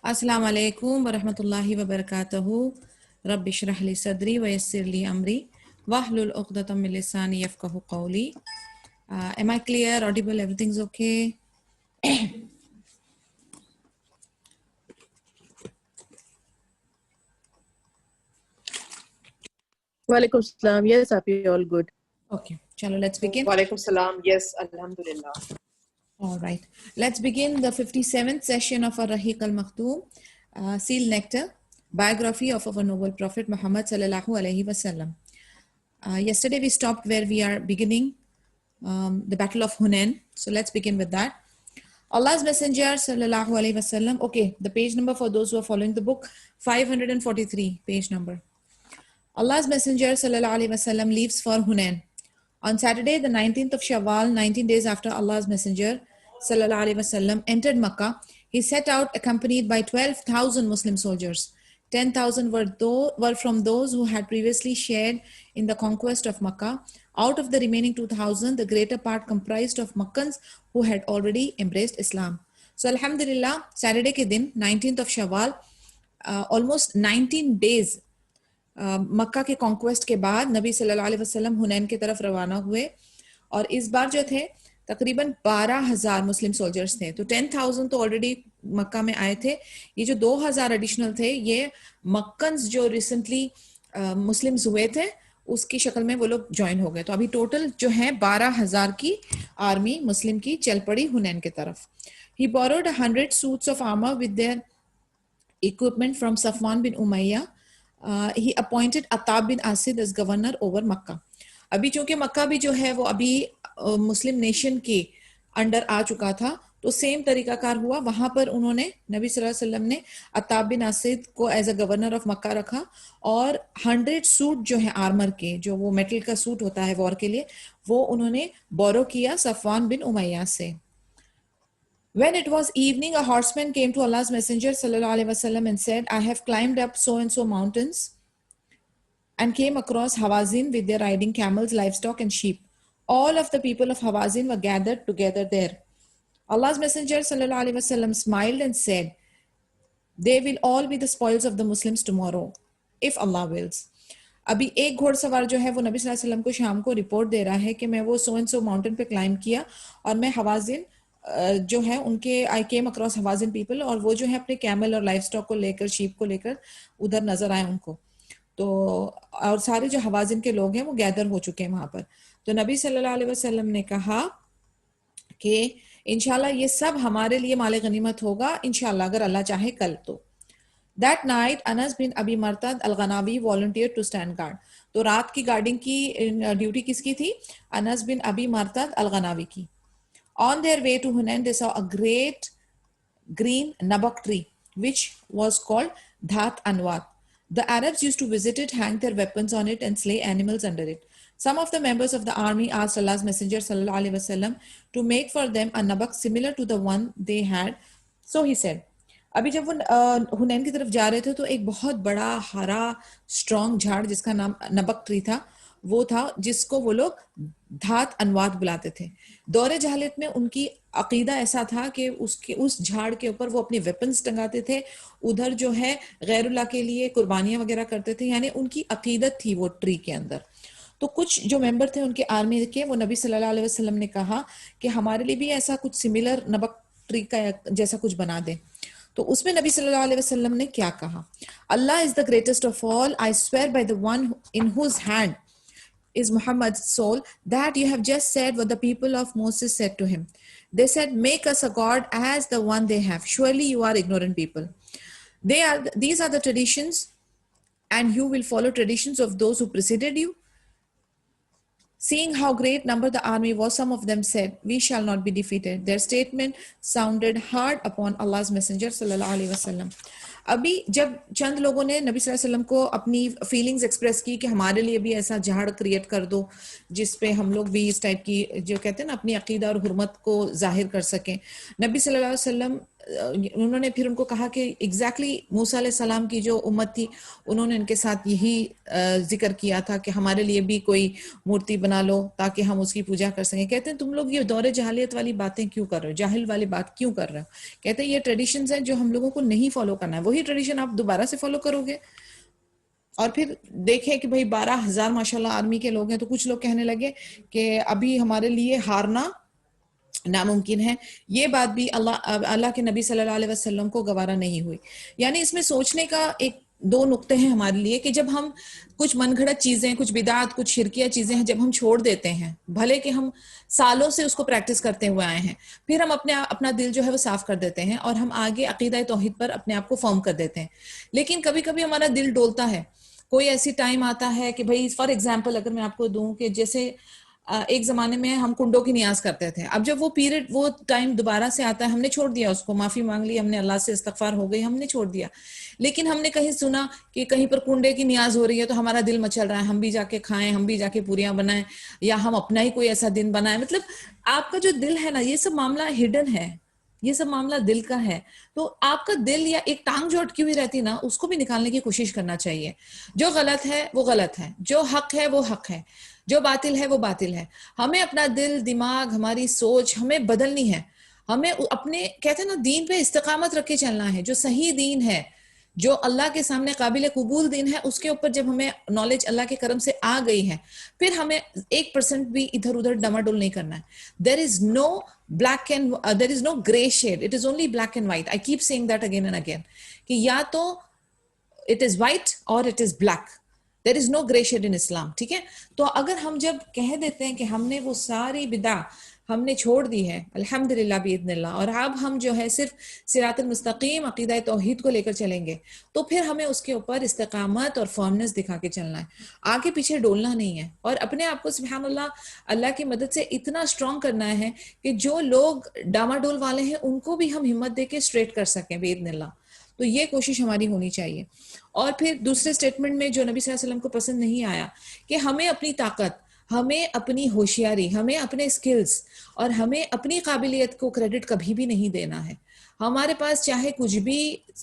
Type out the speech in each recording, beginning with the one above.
अस्सलाम वालेकुम वरहमतुल्लाहि वबरकातुहू। रब्बि इश्रह ली सदरी व यस्सिर ली अमरी वाहलुल उक़दतम मिन लिसानी यफ़क़हू क़ौली। Am I clear, audible, everything's okay? Walaikum salam. Yes, Api, all good. Okay, chalo, let's begin. Walaikum salam. Yes, alhamdulillah. All right, let's begin the 57th session of our Rahiq al-Makhtoom, Seal Nectar, biography of our noble Prophet Muhammad sallallahu alaihi wasallam. Yesterday we stopped where we are beginning the Battle of Hunain. So let's begin with that. Allah's Messenger sallallahu alaihi wasallam. Okay, the page number for those who are following the book, 543 page number. Allah's Messenger sallallahu alaihi wasallam leaves for Hunain. On Saturday, the 19th of Shawwal, 19 days after Allah's Messenger sallallahu alaihi wasallam entered Makkah, he set out accompanied by 12,000 Muslim soldiers. 10,000 were from those who had previously shared in the conquest of Makkah. Out of the remaining 2,000, the greater part comprised of Makkans who had already embraced Islam. So Alhamdulillah, Saturday ke din, 19th of Shawwal, almost 19 days मक्का के conquest के बाद नबी सल्लल्लाहु अलैहि वसल्लम हुनैन की तरफ रवाना हुए और इस बार जो थे तकरीबन 12,000 मुस्लिम सोल्जर्स थे। तो 10,000 तो ऑलरेडी मक्का में आए थे, ये जो 2,000 एडिशनल थे ये मक्कन्स जो रिसेंटली मुस्लिम्स हुए थे उसकी शक्ल में वो लोग ज्वाइन हो गए। तो अभी टोटल जो है 12,000 की आर्मी मुस्लिम की चल पड़ी हुनैन की तरफ। He borrowed 100 suits of armor with their equipment from Safwan bin Umayyah. He appointed Attab bin Asid as governor over Makkah. अभी चूंकि मक्का भी जो है वो अभी मुस्लिम नेशन के अंडर आ चुका था तो सेम तरीकाकार हुआ। वहां पर उन्होंने नबी सल्लल्लाहु अलैहि वसल्लम ने अत्ताब बिन आसिद को एज अ गवर्नर ऑफ मक्का रखा और 100 सूट जो है आर्मर के, जो वो मेटल का सूट होता है वॉर के लिए, वो उन्होंने बोरो किया सफवान बिन उमैया से। When it was evening, a horseman came to Allah's Messenger sallallahu alaihi wasallam and said, I have climbed up so and so mountains and came across Hawazin with their riding camels, livestock and sheep. All of the people of Hawazin were gathered together there. Allah's Messenger sallallahu alaihi wasallam smiled and said, they will all be the spoils of the Muslims tomorrow, if Allah wills. अभी एक घोड़सवार जो है वो नबी सल्लल्लाहु अलैहि वसल्लम को शाम को रिपोर्ट दे रहा है कि मैं वो सो एंड सो माउंटेन पे क्लाइंब किया और मैं हवाजिन जो है उनके आई केम अक्रॉस हवाजिन पीपल और वो जो है अपने कैमल और लाइफ स्टॉक को लेकर, शीप को लेकर उधर नजर आए उनको। तो और सारे जो हवाजिन के लोग हैं वो गैदर हो चुके हैं वहां पर। तो नबी सल्लल्लाहु अलैहि वसल्लम ने कहा कि इंशाल्लाह ये सब हमारे लिए माले गनीमत होगा इंशाल्लाह अगर अल्लाह चाहे कल। तो That night, Anas bin Abi Martad al-Ghanawi volunteered to stand guard. तो रात की गार्डिंग की ड्यूटी किसकी थी? अनस बिन अबी मरतद अल-गनावी की। On their way to Hunain, they saw a great green nabak tree, which was called Dhat Anwat. The Arabs used to visit it, hang their weapons on it, and slay animals under it. Some of the members of the army asked Allah's Messenger sallallahu alaihi wasallam to make for them a nabak similar to the one they had. So he said, अभी जब वो हुनैन की तरफ जा रहे थे तो एक बहुत बड़ा हरा स्ट्रॉन्ग झाड़ जिसका नाम नबक ट्री था वो था जिसको वो लोग धात अनवात बुलाते थे। दौरे जहालियत में उनकी अकीदा ऐसा था कि उसके उस झाड़ के ऊपर वो अपने वेपन्स टंगाते थे, उधर जो है गैरुल्लाह के लिए कुर्बानियां वगैरह करते थे, यानी उनकी अकीदत थी वो ट्री के अंदर। तो कुछ जो मेंबर थे उनके आर्मी के वो नबी सल्लल्लाहु अलैहि वसल्लम ने कहा कि हमारे लिए भी ऐसा कुछ सिमिलर नबक ट्री का जैसा कुछ बना दें। तो उसमें नबी सल्लल्लाहु अलैहि वसल्लम ने क्या कहा? Allah is the greatest of all, I swear by the one in whose hand is Muhammad's soul, that you have just said what the people of Moses said to him. They said, make us a god as the one they have. Surely you are ignorant people. These are the traditions, and you will follow traditions of those who preceded you. Seeing how great number the army was, some of them said, we shall not be defeated. Their statement sounded hard upon Allah's Messenger sallallahu alaihi wasallam. अभी जब चंद लोगों ने नबी सल्लल्लाहु अलैहि वसल्लम को अपनी feelings express की कि हमारे लिए भी ऐसा झाड़ क्रिएट कर दो जिस पे हम लोग भी इस टाइप की जो कहते हैं ना अपनी अकीदा और हुर्मत को जाहिर कर सकें, नबी सल्लल्लाहु अलैहि वसल्लम उन्होंने फिर उनको कहा कि एग्जैक्टली मूसा अलैहि सलाम की जो उम्मत थी उन्होंने इनके साथ यही जिक्र किया था कि हमारे लिए भी कोई मूर्ति बना लो ताकि हम उसकी पूजा कर सकें। कहते हैं तुम लोग ये दौरे जहालियत वाली बातें क्यों कर रहे हो, जाहिल वाली बात क्यों कर रहे हो। कहते हैं ये ट्रेडिशंस हैं जो हम लोगों को नहीं फॉलो करना है, वही ट्रेडिशन आप दोबारा से फॉलो करोगे। और फिर देखें कि भाई 12,000 माशाल्लाह आर्मी के लोग हैं, तो कुछ लोग कहने लगे कि अभी हमारे लिए हारना नामुमकिन है। ये बात भी अल्लाह के नबी सल्लल्लाहु अलैहि वसल्लम को गवारा नहीं हुई। यानी इसमें सोचने का एक दो नुक्ते हैं हमारे लिए कि जब हम कुछ मनगढ़ंत चीजें, कुछ बिदात, कुछ शिरकिया चीजें हैं, जब हम छोड़ देते हैं, भले कि हम सालों से उसको प्रैक्टिस करते हुए आए हैं, फिर हम अपना दिल जो है वो साफ कर देते हैं और हम आगे अकीदा तौहीद पर अपने आप को फॉर्म कर देते हैं। लेकिन कभी कभी हमारा दिल डोलता है। कोई ऐसी टाइम आता है कि भाई फॉर एग्जाम्पल अगर मैं आपको दूं कि जैसे एक जमाने में हम कुंडों की नियाज करते थे, अब जब वो पीरियड, वो टाइम दोबारा से आता है, हमने छोड़ दिया उसको, माफी मांग ली हमने, अल्लाह से इस्तगफार हो गई, हमने छोड़ दिया। लेकिन हमने कहीं सुना कि कहीं पर कुंडे की नियाज हो रही है तो हमारा दिल मचल रहा है, हम भी जाके खाएं, हम भी जाके पूरियां बनाएं, या हम अपना ही कोई ऐसा दिन बनाएं। मतलब आपका जो दिल है ना, ये सब मामला हिडन है, ये सब मामला दिल का है। तो आपका दिल या एक टांग जो अटकी हुई रहती ना, उसको भी निकालने की कोशिश करना चाहिए। जो गलत है वो गलत है, जो हक है वो हक है, जो बातिल है वो बातिल है। हमें अपना दिल, दिमाग, हमारी सोच हमें बदलनी है। हमें अपने, कहते हैं ना, दीन पे इस्तिकामत रख के चलना है। जो सही दीन है, जो अल्लाह के सामने काबिल कबूल दिन है, उसके ऊपर जब हमें नॉलेज अल्लाह के करम से आ गई है, फिर हमें 1% भी इधर उधर डमाडोल नहीं करना है। There is no black and there is no grey shade, it is only black and white. I keep saying that again and again कि या तो इट इज व्हाइट और it is black, there is no grey shade in Islam. ठीक है, तो अगर हम जब कह देते हैं कि हमने वो सारी बिदा हमने छोड़ दी है अल्हम्दुलिल्लाह बिइज़्निल्लाह, और अब हम जो है सिर्फ सिरातुल मुस्तकीम अकीदा तौहीद को लेकर चलेंगे, तो फिर हमें उसके ऊपर इस्तिकामत और फर्मनेस दिखा के चलना है, आगे पीछे डोलना नहीं है। और अपने आप को सुब्हानअल्लाह अल्लाह की मदद से इतना स्ट्रांग करना है कि जो लोग डामाडोल वाले हैं उनको भी हम हिम्मत दे के स्ट्रेट कर सकें बिइज़्निल्लाह। तो ये कोशिश हमारी होनी चाहिए। और फिर दूसरे स्टेटमेंट में जो नबी सल्लल्लाहु अलैहि वसल्लम को पसंद नहीं आया कि हमें अपनी ताकत, हमें अपनी होशियारी, हमें अपने स्किल्स और हमें अपनी काबिलियत को क्रेडिट कभी भी नहीं देना है। हमारे पास चाहे कुछ भी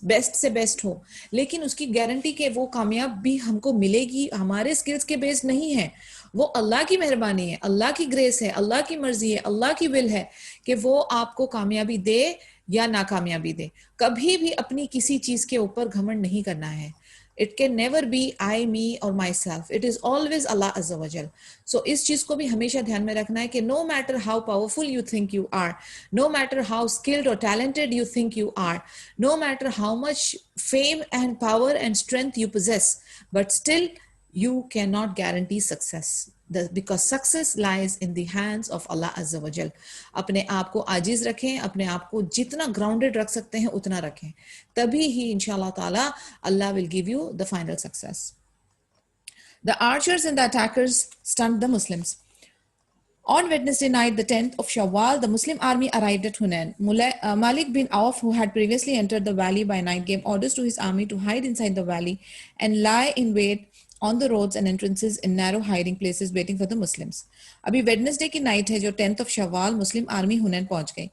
बेस्ट से बेस्ट हो, लेकिन उसकी गारंटी के वो कामयाब भी हमको मिलेगी हमारे स्किल्स के बेस नहीं है। वो अल्लाह की मेहरबानी है, अल्लाह की ग्रेस है, अल्लाह की मर्जी है, अल्लाह की विल है कि वो आपको कामयाबी दे या नाकामयाबी दे। कभी भी अपनी किसी चीज के ऊपर घमंड नहीं करना है। It can never be I, me or myself. It is always Allah Azza wa Jal. So इस चीज को भी हमेशा ध्यान में रखना है कि no matter how powerful you think you are, no matter how skilled or talented you think you are, no matter how much fame and power and strength you possess, but still you cannot guarantee success. Because success lies in the hands of Allah Azza wa Jal. अपने आप को आजिज रखें, अपने आप को जितना grounded रख सकते हैं उतना रखें, तभी ही इंशाल्लाह ताला Allah will give you the final success. The archers and the attackers stunned the Muslims. On Wednesday night, the 10th of Shawwal, the Muslim army arrived at Hunain. Malik bin Auf, who had previously entered the valley by night, gave orders to his army to hide inside the valley and lie in wait on the roads and entrances in narrow hiding places waiting for the Muslims. अभी Wednesday की night है जो 10th of Shawwal, Muslim army Hunain पहुंच गई।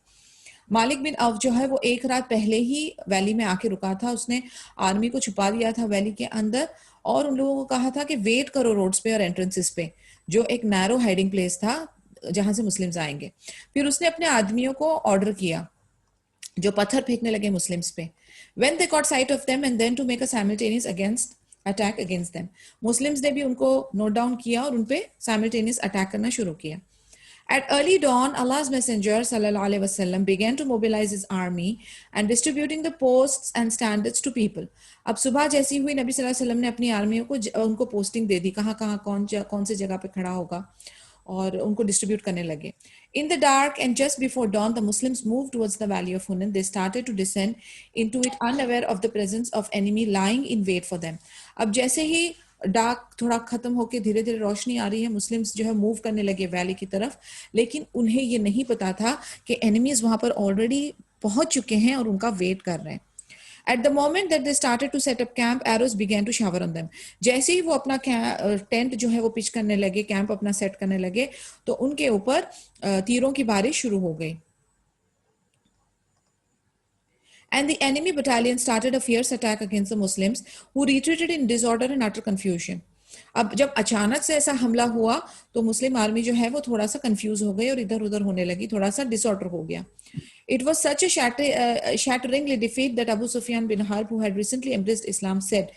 मालिक बिन of जो है वो एक रात पहले ही वैली में आके रुका था। उसने आर्मी को छुपा दिया था वैली के अंदर और उन लोगों को कहा था कि वेट करो रोड्स पे और एंट्रेंसेस पे, जो एक नैरो हाइडिंग प्लेस था जहां से मुस्लिम्स आएंगे। फिर उसने अपने आदमियों को ऑर्डर किया जो पत्थर फेंकने लगे मुस्लिम्स पे। When they caught sight of them and then to make a simultaneous attack against them. Muslims ने भी उनको नोट डाउन किया और उन पे simultaneous अटैक करना शुरू किया। At early dawn, Allah's Messenger sallallahu alaihi wasallam began to mobilize his army and distributing the posts and standards to people. अब सुबह जैसी हुई नबी सल्लल्लाहु अलैहि वसल्लम ने अपनी आर्मियों को उनको पोस्टिंग दे दी, कहाँ कौन से जगह पे खड़ा होगा, और उनको डिस्ट्रीब्यूट करने लगे। In the dark and just before dawn, the Muslims moved towards the valley of Hunain. They started to descend into it unaware of the presence of enemy lying in wait for them. अब जैसे ही dark थोड़ा खत्म होके धीरे धीरे रोशनी आ रही है, Muslims जो है मूव करने लगे वैली की तरफ, लेकिन उन्हें ये नहीं पता था कि एनिमीज वहां पर ऑलरेडी पहुंच चुके हैं और उनका वेट कर रहे हैं। At the moment that they started to set up camp, arrows began to shower on them. जैसे ही वो अपना टेंट जो है वो पिच करने लगे, कैंप अपना सेट करने लगे, तो उनके ऊपर तीरों की बारिश शुरू हो गई। and the enemy battalion started a fierce attack against the Muslims, who retreated in disorder and utter confusion. अब जब अचानक से ऐसा हमला हुआ तो मुस्लिम आर्मी जो है वो थोड़ा सा कंफ्यूज हो गई और इधर उधर होने लगी, थोड़ा सा डिसऑर्डर हो गया. It was such a shatteringly defeat that Abu Sufyan bin Harb, who had recently embraced Islam, said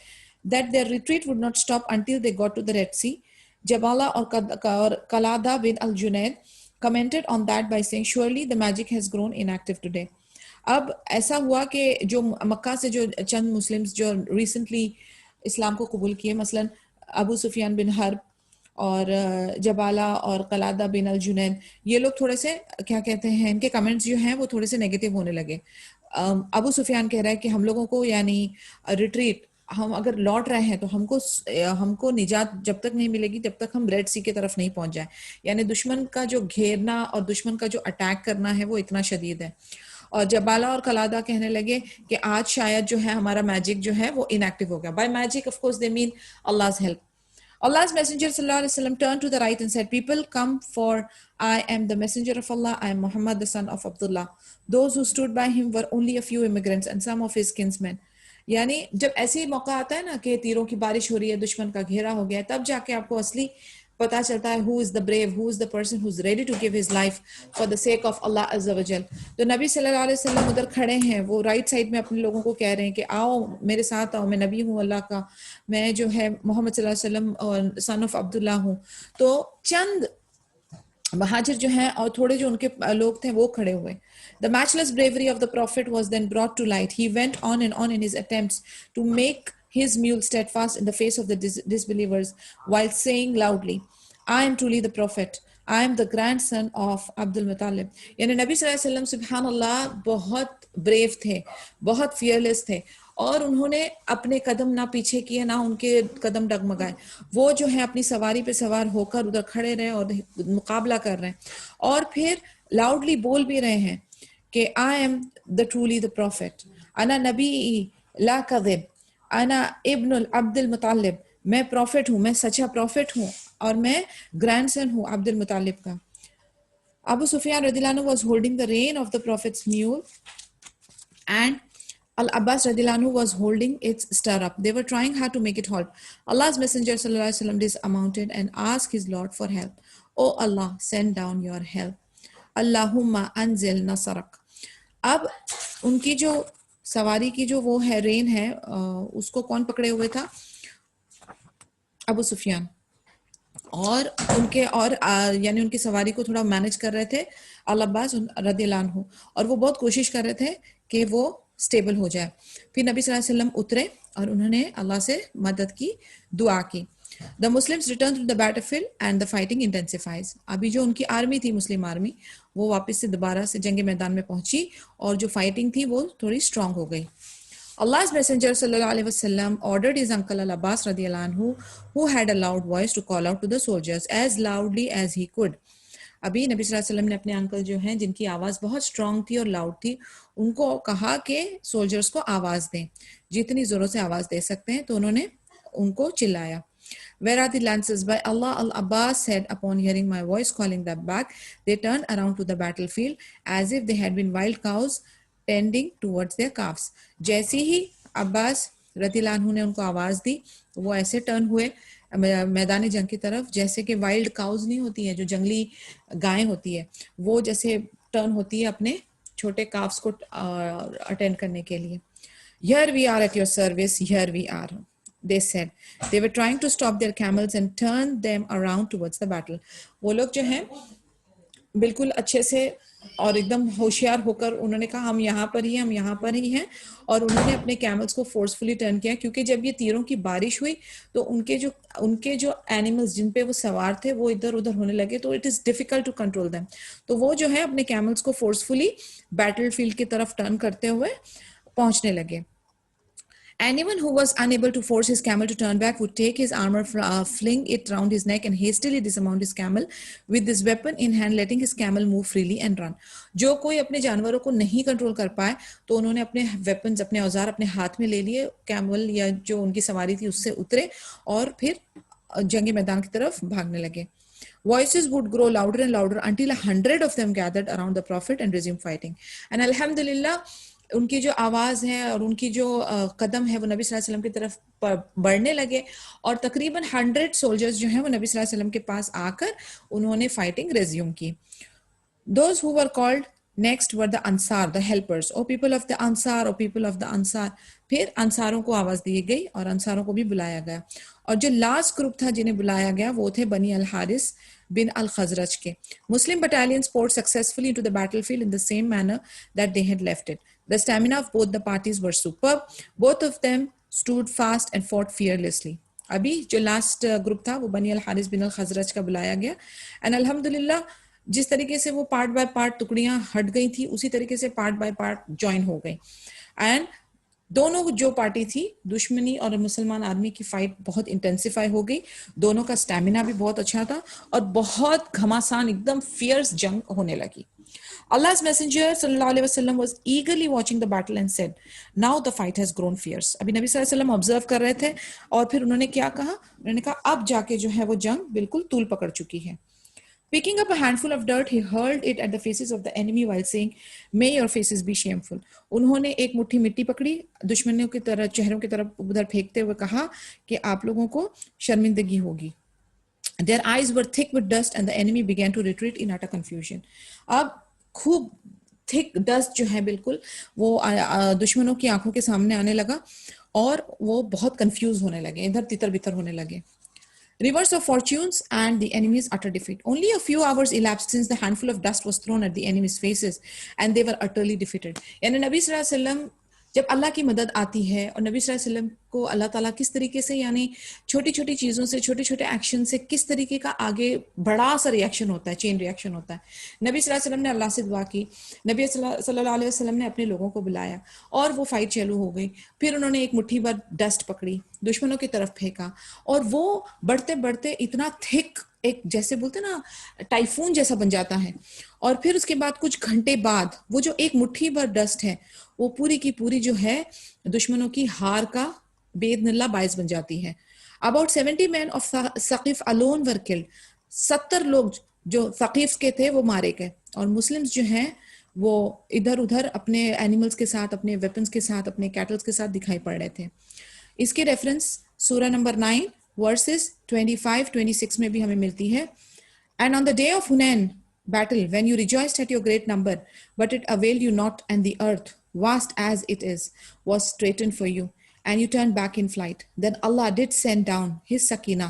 that their retreat would not stop until they got to the Red Sea. Jabala or Qalada bin al-Junayd commented on that by saying, surely the magic has grown inactive today. अब ऐसा हुआ कि जो मक्का से जो चंद Muslims जो recently इस्लाम को कबूल किए, मसलन अबू सुफियान बिन हर्ब और जबाला और कलादा बिन अल जुनैद, ये लोग थोड़े से क्या कहते हैं, इनके कमेंट्स जो हैं वो थोड़े से नेगेटिव होने लगे. अबू सुफियान कह रहा है कि हम लोगों को यानी रिट्रीट, हम अगर लौट रहे हैं तो हमको निजात जब तक नहीं मिलेगी तब तक हम रेड सी की तरफ नहीं पहुंच जाए. यानी दुश्मन का जो घेरना और दुश्मन का जो अटैक करना है वो इतना शदीद है. और जबाला और कलादा कहने लगे कि आज शायद जो है हमारा मैजिक जो है वो इनएक्टिव हो गया. By magic of course they mean Allah's help. Allah's messenger sallallahu alaihi wasallam turned to the right and said, people come, for I am the messenger of Allah, I am Muhammad the son of Abdullah. Those who stood by him were only a few immigrants and some of his kinsmen. यानी जब ऐसे मौका आता है ना कि तीरों की बारिश हो रही है, दुश्मन का घेरा हो गया, तब जाके आपको असली पता चलता है who is the brave, who is the person who's ready to give his life for the sake of Allah azza wa jal. तो नबी सल्लल्लाहु अलैहि वसल्लम उधर खड़े हैं, वो राइट साइड में अपने लोगों को कह रहे हैं कि आओ मेरे साथ आओ, मैं नबी हूँ अल्लाह का, मैं जो है मोहम्मद सल्लल्लाहु अलैहि वसल्लम और सन ऑफ अब्दुल्ला हूँ. तो चंद महाजिर जो हैं और थोड़े जो उनके लोग थे वो खड़े हुए. The matchless bravery of the Prophet was then brought to light. He went on and on in his attempts to make his mule steadfast in the face of the disbelievers, while saying loudly, I am truly the Prophet. I am the grandson of Abdul Muttalib. यानी नबी सल्लल्लाहु अलैहि वसल्लम सुभान अल्लाह बहुत brave थे, बहुत fearless थे, और उन्होंने अपने कदम ना पीछे किए ना उनके कदम डगमगाए. वो जो है अपनी सवारी पे सवार होकर उधर खड़े रहे और मुकाबला कर रहे हैं, और फिर लाउडली बोल भी रहे हैं कि I am the truly the prophet. अना नबी ला कज़िब, अना इब्नुल अब्दुल मुत्तलिब, मैं प्रॉफिट हूँ, मैं सच्चा प्रॉफिट हूँ और मैं ग्रैंडसन हूँ अब्दुल मुत्तलिब का. Abu Sufyan रदियल्लाहु अन्हु was holding the rein of the prophet's mule and Al-Abbas radiallahu anhu was holding its stirrup. They were trying hard to make it halt. Allah's messenger sallallahu alaihi wasallam dismounted and asked his Lord for help. Oh Allah, send down your help. Allahumma anzil nasarak. अब उनकी जो सवारी की जो वो है rain है, उसको कौन पकड़े हुए था? अबू सुफियान. और उनके और यानी उनकी सवारी को थोड़ा मैनेज कर रहे थे अल-अब्बास रदियल्लाहु अन्हु, और वो बहुत कोशिश कर रहे थे कि वो स्टेबल हो जाए. फिर नबी सल्लल्लाहु अलैहि वसल्लम उतरे और उन्होंने अल्लाह से मदद की, दुआ की. The Muslims returned to the battlefield and the fighting intensifies. अभी जो उनकी आर्मी थी, मुस्लिम आर्मी, वो वापस से दोबारा से जंग मैदान में पहुंची और जो फाइटिंग थी वो थोड़ी स्ट्रांग हो गई. Allah's messenger sallallahu alaihi wasallam ordered his uncle Al-Abbas radiyallahu anhu, who had a loud voice, to call out to the soldiers as loudly as he could. अभी नबी सल्लल्लाहु अलैहि वसल्लम ने अपने अंकल जो हैं जिनकी आवाज़ बहुत स्ट्रांग थी और लाउड थी, उनको कहा कि सोल्जर्स को आवाज़ दें, जितनी ज़ोरों से आवाज़ दे सकते हैं. तो उन्होंने उनको चिल्लाया. Where are the lances? By Allah, Al-Abbas said, upon hearing my voice calling them back, they turned around to the battlefield as if they had been wild cows tending towards their calves. जैसे ही अब्बास रदियल्लाहु अन्हु ने उनको आवाज़ दी, वो ऐसे turn हुए मैदान जंग की तरफ जैसे कि वाइल्ड काउज नहीं होती है, जो जंगली गायें होती है, वो जैसे टर्न होती है अपने छोटे काफ्स को अटेंड करने के लिए. Here we are at your service, here we are, they said. They were trying to stop their camels and turn them around towards the battle. वो लोग जो हैं बिल्कुल अच्छे से और एकदम होशियार होकर उन्होंने कहा हम यहाँ पर ही हैं, हम यहाँ पर ही हैं, और उन्होंने अपने कैमल्स को फोर्सफुली टर्न किया, क्योंकि जब ये तीरों की बारिश हुई तो उनके जो एनिमल्स जिन पे वो सवार थे वो इधर उधर होने लगे, तो it is difficult to control them. तो वो जो है अपने कैमल्स को फोर्सफुली बैटल फील्ड की तरफ टर्न करते हुए पहुंचने लगे. Anyone who was unable to force his camel to turn back would take his armor, fling it round his neck and hastily dismount his camel with this weapon in hand, letting his camel move freely and run. जो कोई अपने जानवरों को नहीं control कर पाए तो उन्होंने अपने वेपन्स, अपने औजार अपने हाथ में ले लिए, कैमल या जो उनकी सवारी थी उससे उतरे और फिर जंगी मैदान की तरफ भागने लगे. Voices would grow louder and louder until 100 of them gathered around the Prophet and resumed fighting. And Alhamdulillah, उनकी जो आवाज़ है और उनकी जो कदम है वो नबी सल्लल्लाहु अलैहि वसल्लम की तरफ बढ़ने लगे और तकरीबन 100 सोल्जर्स जो हैं वो नबी सल्लल्लाहु अलैहि वसल्लम के पास आकर उन्होंने फाइटिंग रेज्यूम की. Those who were called next were the Ansar, the helpers, or people of the Ansar, or people of the Ansar. फिर अंसारों को आवाज दी गई और अंसारों को भी बुलाया गया. और जो लास्ट ग्रुप था जिन्हें बुलाया गया वो थे बनी अल हारिस बिन अल खजरज के. Muslim battalions poured successfully into the battlefield in the same manner that they had left it. The stamina of both the parties were superb. Both of them stood fast and fought fearlessly. अभी जो last group था वो बनी अल हारिस बिन अल खजरज का बुलाया गया. And अल्हम्दुलिल्लाह जिस तरीके से वो पार्ट बाय पार्ट टुकड़ियां हट गई थी उसी तरीके से पार्ट बाय पार्ट ज्वाइन हो गई. एंड दोनों जो पार्टी थी दुश्मनी और मुसलमान आर्मी की फाइट बहुत इंटेंसिफाई हो गई. दोनों का स्टैमिना भी बहुत अच्छा था और बहुत घमासान एकदम फियर्स जंग होने लगी. Allah's messenger sallallahu alaihi wasallam was eagerly watching the battle and said, now the fight has grown fierce. अभी नबी सल्लल्लाहु अलैहि वसल्लम ऑब्जर्व कर रहे थे और फिर उन्होंने क्या कहा, उन्होंने कहा अब जाके जो है वो जंग बिल्कुल तूल पकड़ चुकी है. Picking up a handful of dirt, he hurled it at the faces of the enemy while saying, "May your faces be shameful." उन्होंने एक मुट्ठी मिट्टी पकड़ी, दुश्मनों की तरफ चेहरों की तरफ उधर फेंकते हुए कहा कि आप लोगों को शर्मिंदगी होगी. Their eyes were thick with dust and the enemy began to retreat in utter confusion. अब खूब थिक डस्ट जो है बिल्कुल वो दुश्मनों की आंखों के सामने आने लगा और वो बहुत कंफ्यूज होने लगे, इधर तितर बितर होने लगे. Reverse of fortunes and the enemy's utter defeat. Only a few hours elapsed since the handful of dust was thrown at the enemy's faces and they were utterly defeated. यानी नबी सल्लल्लाहु अलैहि वसल्लम जब अल्लाह की मदद आती है और नबी सल्लल्लाहु अलैहि वसल्लम को अल्लाह ताला किस तरीके से यानी छोटी छोटी चीज़ों से छोटे छोटे एक्शन से किस तरीके का आगे बड़ा सा रिएक्शन होता है, चेन रिएक्शन होता है. नबी सल्लल्लाहु अलैहि वसल्लम ने अल्लाह से दुआ की, नबी सल्लल्लाहु अलैहि वसल्लम ने अपने लोगों को बुलाया और वो फाइट चालू हो गई. फिर उन्होंने एक मुट्ठी भर डस्ट पकड़ी, दुश्मनों की तरफ फेंका और वो बढ़ते बढ़ते इतना थिक एक जैसे बोलते ना टाइफून जैसा बन जाता है. और फिर उसके बाद कुछ घंटे बाद वो जो एक मुट्ठी भर डस्ट है वो पूरी की पूरी जो है दुश्मनों की हार का बेदनिल्ला बायस बन जाती है. About 70 men of Saqif alone were killed. 70 लोग जो सकीफ के थे वो मारे गए और मुस्लिम्स जो हैं वो इधर उधर अपने एनिमल्स के साथ, अपने वेपन्स के साथ, अपने कैटल्स के साथ दिखाई पड़ रहे थे. इसकी रेफरेंस सूरा नंबर 9 वर्सेस 25-26 में भी हमें मिलती है. And on the day of Hunain battle, when you rejoiced at your great number, but it availed you not, and the earth, vast as it is, was straitened for you, and you turned back in flight. Then Allah did send down His Sakina,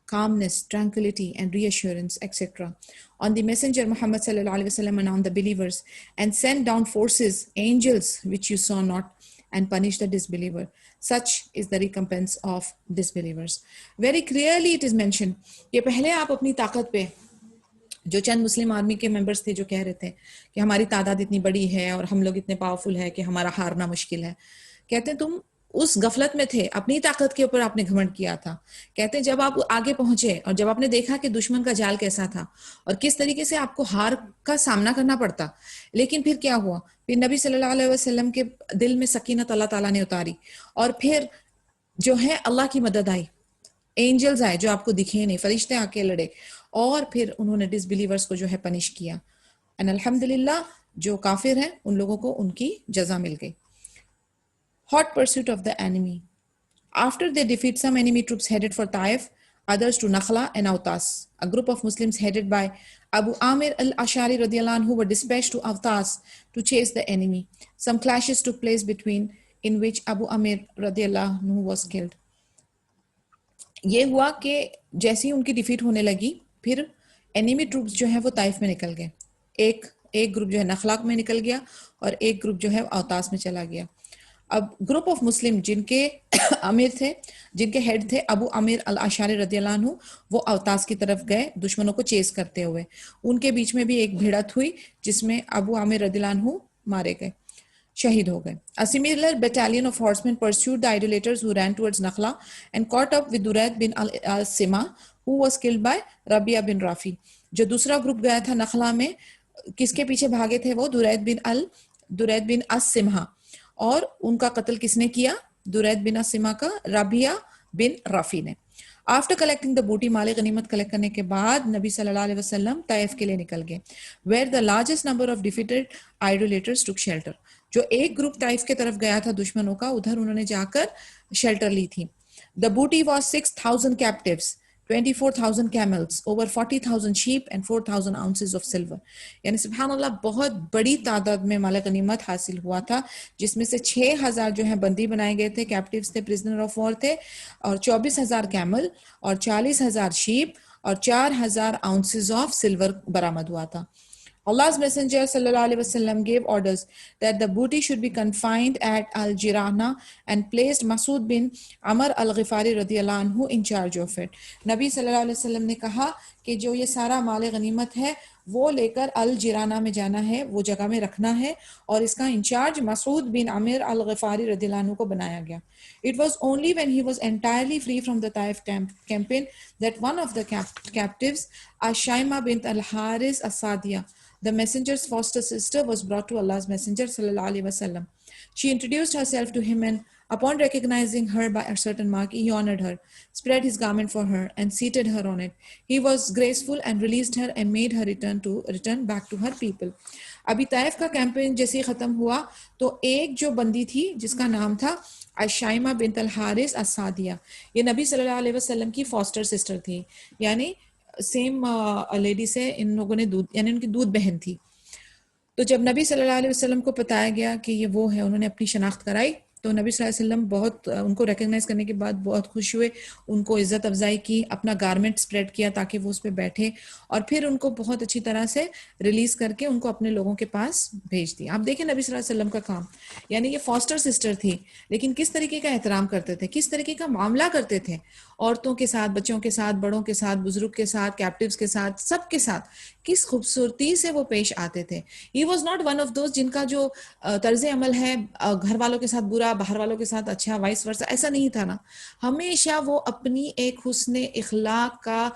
calmness, tranquility, and reassurance, etc., on the Messenger Muhammad sallallahu alaihi wasallam and on the believers, and sent down forces, angels, which you saw not, and punished the disbeliever. Such is the recompense of disbelievers. Very clearly it is mentioned कि पहले आप अपनी ताकत पे जो चंद मुस्लिम army के members थे जो कह रहे थे कि हमारी तादाद इतनी बड़ी है और हम लोग इतने पावरफुल है कि हमारा हारना मुश्किल है, कहते हैं तुम उस गफलत में थे, अपनी ताकत के ऊपर आपने घमंड किया था. कहते हैं जब आप आगे पहुंचे और जब आपने देखा कि दुश्मन का जाल कैसा था और किस तरीके से आपको हार का सामना करना पड़ता, लेकिन फिर क्या हुआ, फिर नबी सल्लल्लाहु अलैहि वसल्लम के दिल में सकीनत अल्लाह ताला ने उतारी और फिर जो है अल्लाह की मदद आई, एंजल्स आए जो आपको दिखे नहीं, फरिश्ते आके लड़े और फिर उन्होंने डिसबिलीवर्स को जो है पनिश किया. एंड अल्हम्दुलिल्लाह जो काफिर हैं उन लोगों को उनकी जजा मिल गई. Hot pursuit of the enemy. After they defeat some enemy troops headed for Taif, others to Nakhla and Autas. A group of Muslims headed by Abu Amir al-Ashari radiyallahu anhu were dispatched to Autas to chase the enemy. Some clashes took place between, in which Abu Amir radiyallahu anhu was killed. ये हुआ कि जैसे ही उनकी defeat होने लगी फिर enemy troops जो है वो ताइफ में निकल गए. एक ग्रुप जो है नखला में निकल गया और एक ग्रुप जो है औतास में चला गया. अब ग्रुप ऑफ मुस्लिम जिनके अमीर थे, जिनके हेड थे अबू अमीर अल अशारी रदियल्लाहु अन्हु, वो औतास की तरफ गए दुश्मनों को चेस करते हुए. उनके बीच में भी एक भिड़त हुई जिसमें अबू अमीर रदियल्लाहु अन्हु मारे गए, शहीद हो गए. A similar battalion of horsemen pursued the idolaters who ran towards Nakhla and caught up with Durayd bin al-Sima, who was killed by Rabia bin Rafi. जो दूसरा ग्रुप गया था नखला में, किसके पीछे भागे थे वो, दुरैद बिन अस-सिम्हा, और उनका कत्ल किसने किया, दुरैद बिन अस-सिम्हा का रबिया बिन राफी ने. After collecting the booty, माल गनीमत कलेक्ट करने के बाद नबी सल्लल्लाहु अलैहि वसल्लम ताइफ के लिए निकल गए, where the largest number of defeated idolaters took shelter. जो एक ग्रुप ताइफ के तरफ गया था दुश्मनों का, उधर उन्होंने जाकर शेल्टर ली थी. द बूटी was 6,000 captives, 24,000 camels, over 40,000 sheep and 4,000 ounces of silver. यानी सुभान अल्लाह बहुत बड़ी तादाद में माल गनीमत हासिल हुआ था, जिसमें से 6,000 जो है बंदी बनाए गए थे, कैप्टिव्स थे, प्रिजनर ऑफ वॉर थे, और 24,000 कैमल और 40,000 शीप और 4,000 ounces of silver बरामद हुआ था. Allah's Messenger sallallahu alaihi wasallam gave orders that the booty should be confined at Al-Jirana and placed Masood bin Amr al-Ghifari radiyallahu anhu in charge of it. नबी सल्लल्लाहु अलैहि वसल्लम ने कहा कि जो ये सारा माल गनीमत है वो लेकर अल-जिराना में जाना है, वो जगह में रखना है, और इसका इंचार्ज मसूद बिन आमिर अल-ग़िफ़ारी रदियल्लाहु अन्हु को बनाया गया. It was only when he was entirely free from the Taif campaign that one of the captives, Ash-Shaima bint al-Haris as-Sadiya, the messenger's foster sister, was brought to Allah's Messenger sallallahu alaihi wasallam. She introduced herself to him, and upon recognizing her by a certain mark, he honored her, spread his garment for her, and seated her on it. He was graceful and released her and made her return back to her people. अभी Taif का campaign जैसे ही खत्म हुआ तो एक जो बंदी थी जिसका नाम था अशाइमा बिन्त अल हारिस अस-सादिया, ये नबी सल्लल्लाहु अलैहि वसल्लम की फॉस्टर सिस्टर थी, यानी सेम लेडी से इन लोगों ने दूध, यानी उनकी दूध बहन थी. तो जब नबी सल्लल्लाहु अलैहि वसल्लम को बताया गया कि ये वो है, उन्होंने अपनी शनाख्त कराई, तो नबी सल्लल्लाहु अलैहि वसल्लम बहुत उनको रिकग्नाइज करने के बाद बहुत खुश हुए, उनको इज्जत अफजाई की, अपना गारमेंट स्प्रेड किया ताकि वो उस पर बैठे, और फिर उनको बहुत अच्छी तरह से रिलीज करके उनको अपने लोगों के पास भेज दिया. आप देखें नबी सल्लल्लाहु अलैहि वसल्लम का काम, यानी ये फॉस्टर सिस्टर थी, लेकिन किस तरीके का एहतराम करते थे, किस तरीके का मामला करते थे औरतों के साथ, बच्चों के साथ, बड़ों के साथ, बुजुर्ग के साथ, कैप्टिव्स के साथ, सबके साथ किस खूबसूरती से वो पेश आते थे. He was not one of those जिनका जो तर्ज अमल है घर वालों के साथ बुरा, बाहर वालों के साथ अच्छा, वाइस वर्सा, ऐसा नहीं था ना. हमेशा वो अपनी एक हुस्न इखलाक का,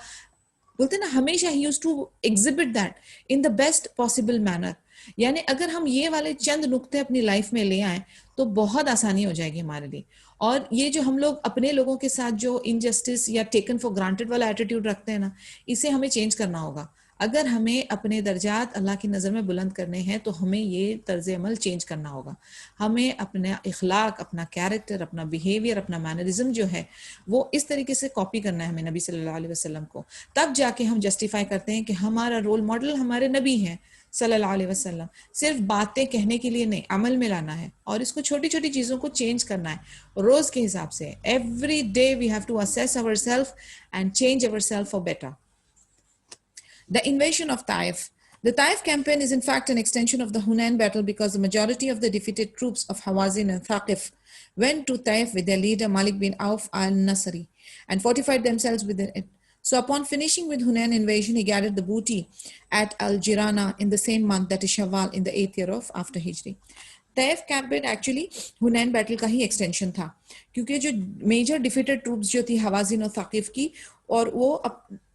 बोलते ना, हमेशा ही used to exhibit that in the best possible manner. यानी अगर हम ये वाले चंद नुक्ते अपनी लाइफ में ले आए तो बहुत आसानी हो जाएगी हमारे लिए. और ये जो हम लोग अपने लोगों के साथ जो इनजस्टिस या टेकन फॉर ग्रांटेड वाला एटीट्यूड रखते हैं ना, इसे हमें चेंज करना होगा. अगर हमें अपने दर्जात अल्लाह की नज़र में बुलंद करने हैं तो हमें ये तर्ज अमल चेंज करना होगा. हमें अपना इखलाक, अपना कैरेक्टर, अपना बिहेवियर, अपना मैनरिज्म जो है वो इस तरीके से कॉपी करना है हमें नबी सल्लल्लाहु अलैहि वसल्लम को. तब जाके हम जस्टिफाई करते हैं कि हमारा रोल मॉडल हमारे नबी हैं सल्लल्लाहु अलैहि वसल्लम. सिर्फ बातें कहने के लिए नहीं, अमल में लाना है, और इसको छोटी छोटी चीज़ों को चेंज करना है रोज़ के हिसाब से. Every day we have to assess our self and change our self for better. The invasion of Taif. The Taif campaign is in fact an extension of the Hunain battle because the majority of the defeated troops of Hawazin and Thaqif went to Taif with their leader Malik bin Auf al-Nasri and fortified themselves within it. So upon finishing with Hunain invasion, he gathered the booty at Al-Jirana in the same month, that is Shawwal, in the 8th year of after Hijri. Taif campaign actually Hunain battle का ही extension था, क्योंकि जो major defeated troops जो थी हवाजिन और साकिफ की, और वो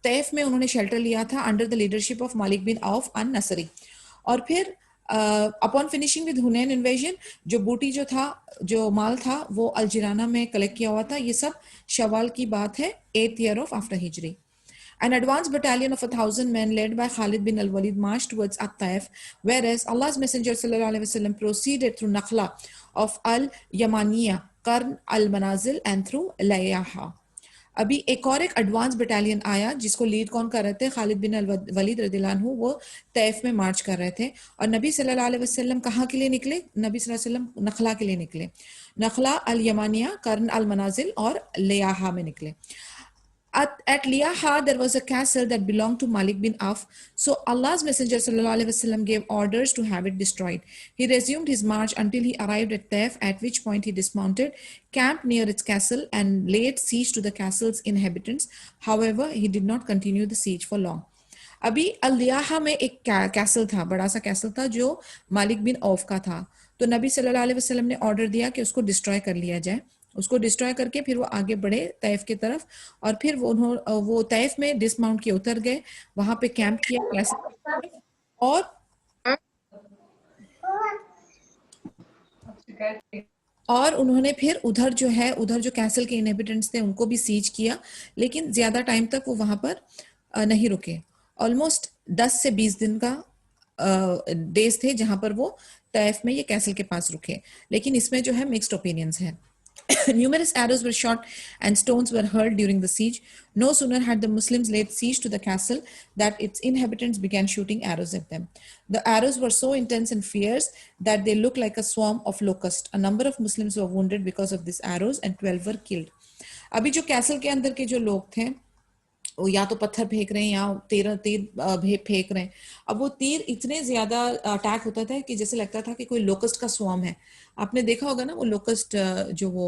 तैफ में उन्होंने शेल्टर लिया था अंडर द लीडरशिप ऑफ मालिक बिन औफ अन नसरी. और फिर अपॉन फिनिशिंग विद हुनैन इन्वेजन, जो बूटी जो था, जो माल था, वो अलजिराना में कलेक्ट किया हुआ था. ये सब शवाल की बात है, 8th year of after Hijri. An advanced battalion of 1,000 men led by Khalid bin al-Walid marched towards At-Taif, whereas Allah's Messenger sallallahu alaihi wasallam proceeded through Nakhla of al-Yamaniya, Qarn al-Manazil and through Layaha. अभी एक और एक advance battalion आया जिसको lead कौन कर रहे थे, खालिद बिन अल-वलीद रदियल्लाहु अन्हु. वो तैफ में मार्च कर रहे थे, और नबी सल्लल्लाहु अलैहि वसल्लम कहाँ के लिए निकले? नबी सल्लल्लाहु अलैहि वसल्लम नखला के लिए निकले. नखला, अल-यमानिया, कर्न अल-मनाजिल और लियाहा में निकले. At Liyaha, there was a castle that belonged to Malik bin Auf. So Allah's Messenger sallallahu alaihi wasallam gave orders to have it destroyed. He resumed his march until he arrived at Taif, at which point he dismounted, camped near its castle, and laid siege to the castle's inhabitants. However, he did not continue the siege for long. अभी अल-लियाहा में एक castle था, बड़ा सा castle था जो मालिक बिन of का था. तो नबी सल्लल्लाहु अलैहि वसल्लम ने ऑर्डर दिया कि उसको डिस्ट्रॉय कर लिया जाए. उसको डिस्ट्रॉय करके फिर वो आगे बढ़े तैफ की तरफ, और फिर वो तैफ में डिसमाउंट किए, उतर गए, वहां पे कैंप किया कैसल, और उन्होंने फिर उधर जो है, उधर जो कैसल के इनहेबिटेंट्स थे उनको भी सीज किया, लेकिन ज्यादा टाइम तक वो वहां पर नहीं रुके. ऑलमोस्ट 10 से 20 दिन का डेज थे जहां पर वो तैफ में ये कैसल के पास रुके, लेकिन इसमें जो है मिक्स्ड ओपिनियंस हैं. Numerous arrows were shot and stones were hurled during the siege. No sooner had the Muslims laid siege to the castle that its inhabitants began shooting arrows at them. The arrows were so intense and fierce that they looked like a swarm of locusts. A number of Muslims were wounded because of these arrows and 12 were killed. अभी जो castle के अंदर के जो लोग थे वो या तो पत्थर फेंक रहे हैं या तीर फेंक रहे हैं. अब वो तीर इतने ज्यादा अटैक होता था कि जैसे लगता था कि कोई लोकस्ट का स्वार्म है. आपने देखा होगा ना वो लोकस्ट जो वो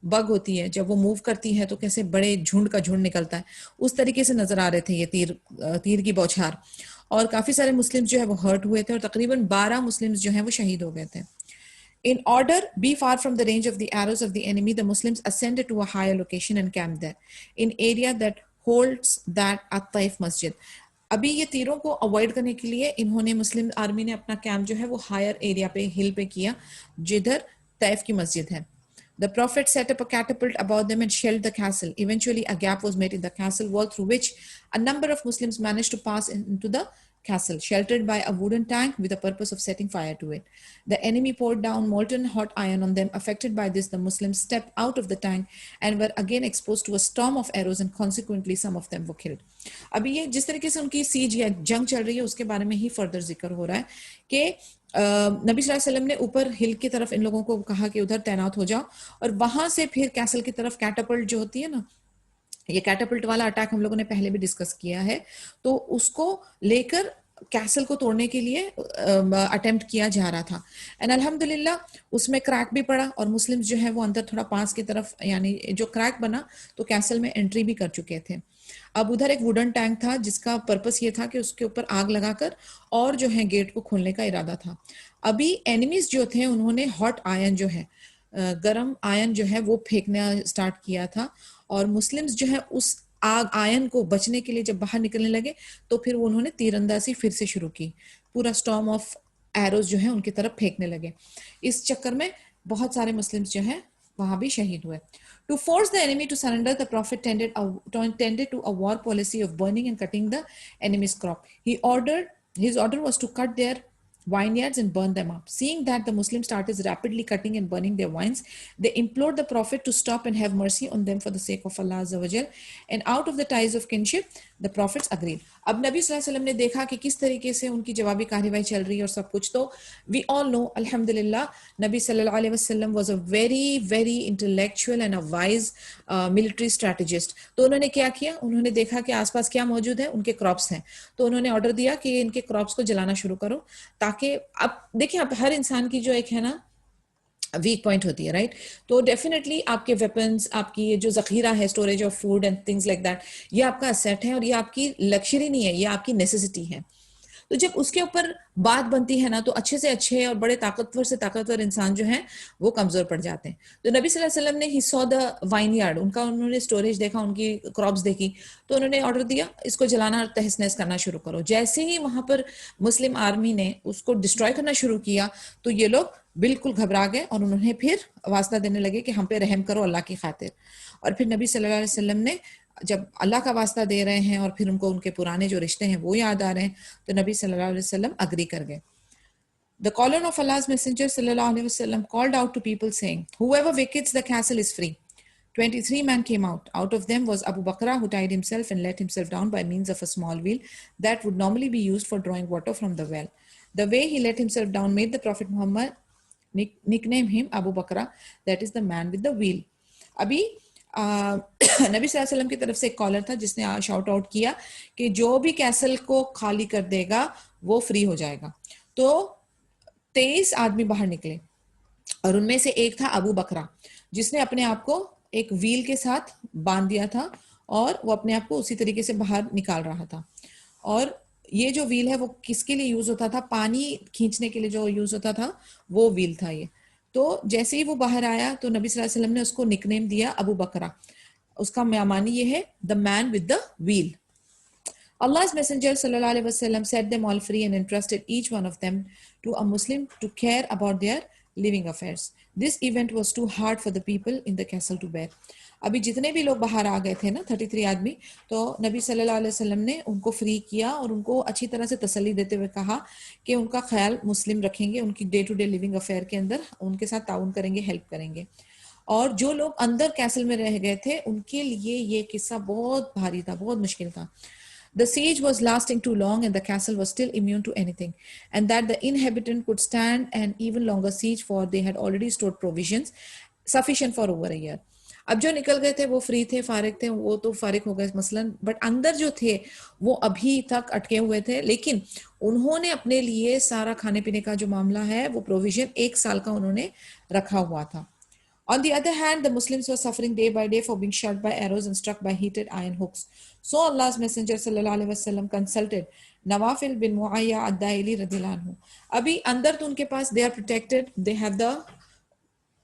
बग होती है, जब वो मूव करती है तो कैसे बड़े झुंड का झुंड निकलता है, उस तरीके से नजर आ रहे थे ये तीर की बौछार. और काफी सारे मुस्लिम जो है वो हर्ट हुए थे और तकरीबन 12 मुस्लिम जो है वो शहीद हो गए थे. In order be far from the range of the arrows of the enemy, the Muslims ascended to a higher location and camped there, in area that holds that at-Taif Masjid. अभी ये तीरों को अवॉइड करने के लिए इन्होंने मुस्लिम army ने अपना कैंप जो है वो हायर एरिया पे हिल पे किया जिधर तैफ की मस्जिद है. The Prophet set up a catapult above them and shelled the castle. Eventually, a gap was made in the castle wall through which a number of Muslims managed to pass into the castle, sheltered by a wooden tank with the purpose of setting fire to it. The enemy poured down molten hot iron on them. Affected by this, the Muslims stepped out of the tank and were again exposed to a storm of arrows, and consequently, some of them were killed. अभी ये जिस तरीके से उनकी seize या जंग चल रही है उसके बारे में ही फर्दर जिक्र हो रहा है कि नबी सल्लल्लाहु अलैहि वसल्लम ने ऊपर हिल की तरफ इन लोगों को कहा कि उधर तैनात हो जाओ, और वहां से फिर कैसल की तरफ कैटापल्ट जो होती है ना, ये कैटापल्ट वाला अटैक हम लोगों ने पहले भी डिस्कस किया है, तो उसको लेकर कैसल को तोड़ने के लिए अटेम्प्ट किया जा रहा था. एंड अल्हम्दुलिल्लाह उसमें क्रैक भी पड़ा और मुस्लिम्स जो है वो अंदर थोड़ा पास की तरफ, यानी जो क्रैक बना तो कैसल में एंट्री भी कर चुके थे. अब उधर एक वुडन टैंक था जिसका पर्पस ये था कि उसके ऊपर आग लगाकर और जो है गेट को खोलने का इरादा था. अभी एनिमीज जो थे उन्होंने हॉट आयरन जो है, गरम आयरन जो है वो फेंकना स्टार्ट किया था, और मुस्लिम्स जो है उस आयरन को बचने के लिए जब बाहर निकलने लगे तो फिर वो उन्होंने तीरंदाजी फिर से शुरू की. पूरा स्टॉर्म ऑफ एरोज जो है उनकी तरफ फेंकने लगे. इस चक्कर में बहुत सारे मुस्लिम्स जो है वहां भी शहीद हुए. To force the enemy to surrender, the Prophet tended to a war policy of burning and cutting the enemy's crop. His order was to cut their vineyards and burn them up. Seeing that the Muslim started rapidly cutting and burning their vines, they implored the Prophet to stop and have mercy on them for the sake of Allah Azza wa Jal. And out of the ties of kinship, the Prophets agreed. अब नबी सल्लल्लाहु अलैहि वसल्लम ने देखा कि किस तरीके से उनकी जवाबी कार्रवाई चल रही है और सब कुछ, तो we all know अल्हम्दुलिल्लाह नबी सल्लल्लाहु अलैहि वसल्लम was a very intellectual and a wise military strategist. तो उन्होंने क्या किया, उन्होंने देखा कि आसपास क्या मौजूद है, उनके क्रॉप्स हैं, तो उन्होंने ऑर्डर दिया कि इनके क्रॉप्स को जलाना शुरू करो, ताकि अब देखिए आप हर इंसान की जो एक है ना वीक पॉइंट होती है, राइट. तो डेफिनेटली आपके वेपन्स, आपकी ये जो जखीरा है, storage of food and things like that, ये आपका असेट है और ये आपकी लग्जरी नहीं है, ये आपकी नेसेसिटी है. तो जब उसके ऊपर बात बनती है ना, तो अच्छे से अच्छे और बड़े ताकतवर से ताकतवर इंसान जो है वो कमजोर पड़ जाते हैं. तो नबी सल्लल्लाहु अलैहि वसल्लम ने ही सॉ द वाइनयार्ड, उनका उन्होंने स्टोरेज देखा, उनकी क्रॉप्स देखी, तो उन्होंने ऑर्डर दिया इसको जलाना और तहस नहस करना शुरू करो. जैसे ही वहां पर मुस्लिम आर्मी ने उसको डिस्ट्रॉय करना शुरू किया तो ये लोग बिल्कुल घबरा गए और उन्होंने फिर वास्ता देने लगे कि हम पे रहम करो अल्लाह की खातिर. और फिर नबी सल्लल्लाहु अलैहि वसल्लम ने जब अल्लाह का वास्ता दे रहे हैं और फिर उनको उनके पुराने जो रिश्ते हैं वो याद आ रहे हैं, तो नबी सल्लल्लाहु अलैहि वसल्लम अग्री कर गए. The caller of Allah's messenger sallallahu alaihi wasallam called out to people saying, whoever vacates the castle is free. 23 men came out. Out of them was Abu Bakr, who tied himself and let himself down by means of a small wheel that would normally be used for drawing water from the well. The way he let himself down made the Prophet Muhammad nickname him Abu Bakr, that is the man with the wheel. अभी नबी सल्लल्लाहु अलैहि वसल्लम की तरफ से एक collar था जिसने शाउट आउट किया कि जो भी कैसल को खाली कर देगा वो फ्री हो जाएगा. तो 23 आदमी बाहर निकले और उनमें से एक था अबू बकरा, जिसने अपने आप को एक व्हील के साथ बांध दिया था और वो अपने आप को उसी तरीके से बाहर निकाल रहा था. और ये जो व्हील है वो किसके लिए यूज होता था, पानी खींचने के लिए जो यूज होता था वो व्हील था ये. तो जैसे ही वो बाहर आया तो नबी सल्लल्लाहु अलैहि वसल्लम ने उसको निकनेम दिया अबू बकरा. उसका मानी ये है the man with the wheel. Allah's messenger sallallahu alaihi wasallam set them all free and entrusted each one of them to a Muslim to care about their living affairs. This event was too hard for the people in the castle to bear. अभी जितने भी लोग बाहर आ गए थे ना 33 आदमी, तो नबी सल्लल्लाहु अलैहि वसल्लम ने उनको फ्री किया और उनको अच्छी तरह से तसल्ली देते हुए कहा कि उनका ख्याल मुस्लिम रखेंगे, उनकी day to day living affair के अंदर उनके साथ ताउन करेंगे, हेल्प करेंगे। और जो लोग अंदर कैसल में रह गए थे उनके लिए ये किस्सा बहुत भारी था, बहुत मुश्किल था। The siege was lasting too long and the castle was still immune to anything, and that the inhabitant could stand an even longer siege, for they had already stored provisions sufficient for over a year. अब जो निकल गए थे वो free थे, फारिग थे, वो तो फारिग हो गए मसलन, बट अंदर जो थे वो अभी तक अटके हुए थे, लेकिन उन्होंने अपने लिए सारा खाने पीने का जो मामला है वो प्रोविजन 1 साल का उन्होंने रखा हुआ था। On the other hand, the Muslims were suffering day by day for being shot by arrows and struck by heated iron hooks. So Allah's Messenger sallallahu alaihi wasallam consulted Nawafil bin Mu'ayya ad-Daili radhiyallahu anhu. अभी अंदर तो उनके पास they are protected, they have the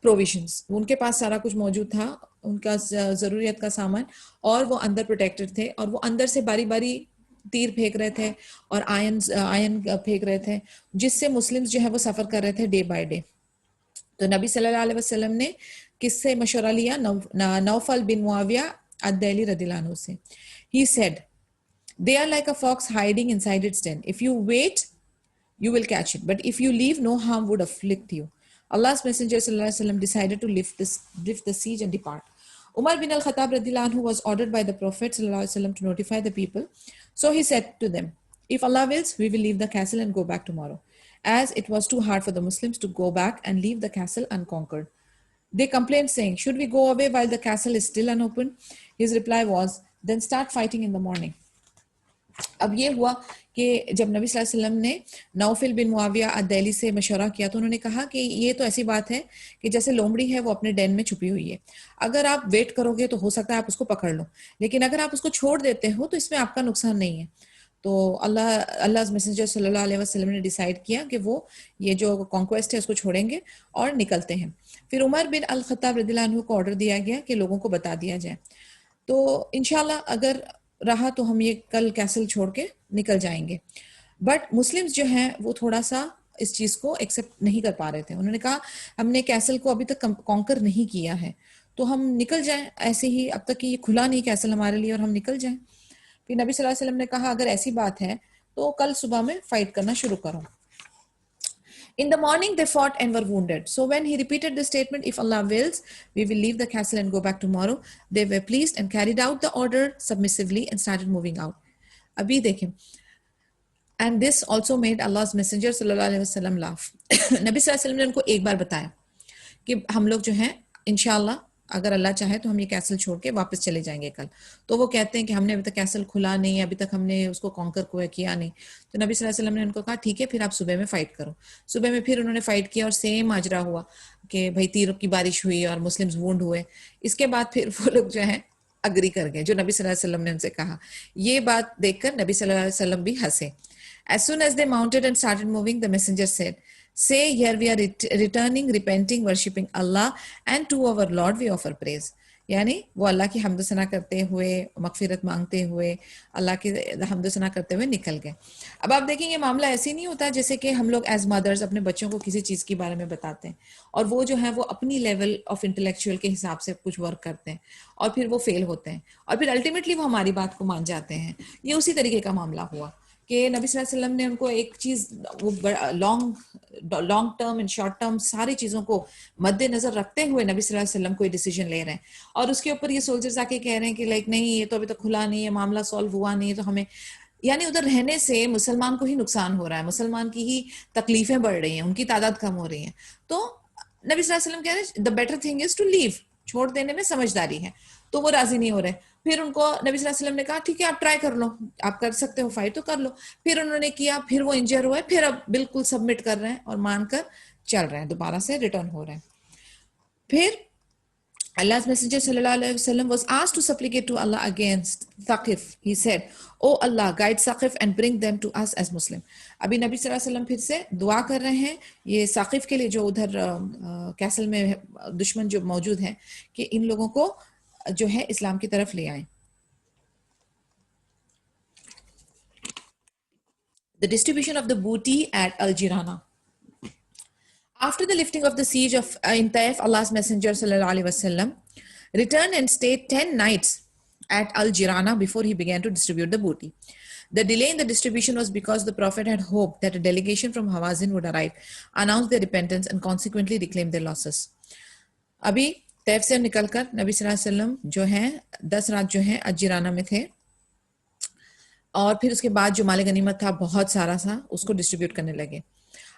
provisions, उनके पास सारा कुछ मौजूद था, उनका जरूरियत का सामान, और वो अंदर प्रोटेक्टेड थे, और वो अंदर से बारी बारी तीर फेंक रहे थे और आयन फेंक रहे थे, जिससे मुस्लिम्स जो है वो सफर कर रहे थे डे बाय डे। तो नबी सल्लल्लाहु अलैहि वसल्लम ने किससे मशवरा लिया? नौफल बिन मुआविया अद-दैली रदियल्लाहु अन्हु से। He said, they are like a fox hiding inside its den. If you wait, you will catch it. But if you leave, no harm would afflict you. Allah's Messenger sallallahu alaihi wasallam decided to lift the siege and depart. Umar bin al-Khattab radhiyallahu anhu was ordered by the Prophet sallallahu alaihi wasallam to notify the people. So he said to them, if Allah wills, we will leave the castle and go back tomorrow, as it was too hard for the Muslims to go back and leave the castle unconquered. They complained, saying, should we go away while the castle is still unopened? His reply was, then start fighting in the morning. अब ये हुआ कि जब नबी सल्लल्लाहु अलैहि वसल्लम ने नौफिल बिन मुआविया अद-दैली से मशवरा किया तो उन्होंने कहा कि ये तो ऐसी बात है कि जैसे लोमड़ी है वो अपने डेन में छुपी हुई है, अगर आप वेट करोगे तो हो सकता है आप उसको पकड़ लो, लेकिन अगर आप उसको छोड़ देते हो तो इसमें आपका नुकसान नहीं है। तो अल्लाह मैसेंजर सल्लल्लाहु अलैहि वसल्लम ने डिसाइड किया कि वो ये जो कॉन्क्वेस्ट है उसको छोड़ेंगे और निकलते हैं। फिर उमर बिन अल-खत्ताब रदियल्लाहु अन्हु को ऑर्डर दिया गया कि लोगों को बता दिया जाए, तो इंशाल्लाह अगर रहा तो हम ये कल कैसल छोड़ के निकल जाएंगे। बट मुस्लिम्स जो हैं वो थोड़ा सा इस चीज को एक्सेप्ट नहीं कर पा रहे थे। उन्होंने कहा हमने कैसल को अभी तक कॉन्कर नहीं किया है, तो हम निकल जाएं ऐसे ही, अब तक ये खुला नहीं कैसल हमारे लिए, और हम निकल जाएं। फिर नबी सल्लल्लाहु अलैहि वसल्लम ने कहा अगर ऐसी बात है तो कल सुबह में फाइट करना शुरू करो। In the morning, they fought and were wounded. So when he repeated the statement, if Allah wills, we will leave the castle and go back tomorrow, they were pleased and carried out the order submissively and started moving out. Abhi dekhin. And this also made Allah's Messenger sallallahu alaihi wasallam laugh. नबी सल्लल्लाहु अलैहि वसल्लम ने उनको एक बार बताया कि हम लोग जो हैं इंशाल्लाह अगर अल्लाह चाहे तो हम ये कैसल छोड़ के वापस चले जाएंगे कल। तो वो कहते हैं कि हमने अभी तक कैसल खुला नहीं, अभी तक हमने उसको कॉन्कर किया नहीं। तो नबी सल्लल्लाहु अलैहि वसल्लम ने उनको कहा ठीक है, फिर आप सुबह में फाइट करो। सुबह में फिर उन्होंने फाइट किया और सेम माजरा हुआ कि भाई तीरों की बारिश हुई और मुस्लिम्स वुंड हुए। इसके बाद फिर वो लोग जो है अग्री कर गए जो नबी सल्लल्लाहु अलैहि वसल्लम ने उनसे कहा। ये बात देखकर नबी सल्लल्लाहु अलैहि वसल्लम भी हंसे। As soon as they mounted and started moving, the messenger said, say here we are returning, repenting, worshipping Allah, and to our Lord we offer praise. यानी वो अल्लाह की हम्द सना करते हुए, मगफिरत मांगते हुए, अल्लाह की हम्द सना करते हुए निकल गए। अब आप देखेंगे मामला ऐसे नहीं होता जैसे कि हम लोग एज मदर्स अपने बच्चों को किसी चीज़ के बारे में बताते हैं और वो जो है वो अपनी लेवल ऑफ इंटेलेक्चुअल के हिसाब से कुछ वर्क करते हैं और फिर वो फेल होते हैं और फिर अल्टीमेटली वो हमारी बात को मान जाते हैं। ये उसी तरीके का मामला हुआ कि नबी सल्लल्लाहु अलैहि वसल्लम ने उनको एक चीज़ वो long term and short term सारी चीज़ों को मद्देनजर रखते हुए नबी सल्लल्लाहु अलैहि वसल्लम कोई डिसीजन ले रहे हैं और उसके ऊपर ये सोल्जर्स आके कह रहे हैं कि लाइक नहीं ये तो अभी तक खुला नहीं है, मामला सॉल्व हुआ नहीं है, तो हमें यानी उधर रहने से मुसलमान को ही नुकसान हो रहा है, मुसलमान की ही तकलीफें बढ़ रही हैं, उनकी तादाद कम हो रही है। तो नबी सल्लल्लाहु अलैहि वसल्लम कह रहे हैं the better thing is to leave, छोड़ देने में समझदारी है। तो वो राजी नहीं हो रहे। फिर उनको नबी सल्लल्लाहु अलैहि वसल्लम ने कहा ठीक है आप ट्राई कर लो, आप कर सकते हो फाइट तो कर लो। फिर उन्होंने किया, फिर वो इंजर हुए, फिर अब बिल्कुल सबमिट कर रहे हैं और मानकर चल रहे हैं, दोबारा से रिटर्न हो रहे हैं। फिर Allah's Messenger sallallahu alaihi wasallam was asked to supplicate to Allah against Thaqif. He said, "Oh Allah, guide Thaqif and bring them to us as Muslim." अभी नबी सल्लल्लाहु अलैहि वसल्लम फिर से दुआ कर रहे हैं ये साकिफ के लिए जो उधर कैसल में दुश्मन जो मौजूद हैं कि इन लोगों को जो है इस्लाम की तरफ ले आए। The distribution of the booty at Al-Jirana. After the lifting of the siege of in Taif, Allah's Messenger sallallahu alaihi wasallam returned and stayed 10 nights at Al-Jirana before he began to distribute the booty. The delay in the distribution was because the Prophet had hoped that a delegation from Hawazin would arrive, announce their repentance and consequently reclaim their losses. अभी Taif से निकलकर नबी सल्लल्लाहु अलैहि वसल्लम जो हैं 10 रात जो हैं अल-जिराना में थे और फिर उसके बाद जो माल गनीमत था बहुत सारा सा उसको डिस्ट्रीब्यूट करने लगे.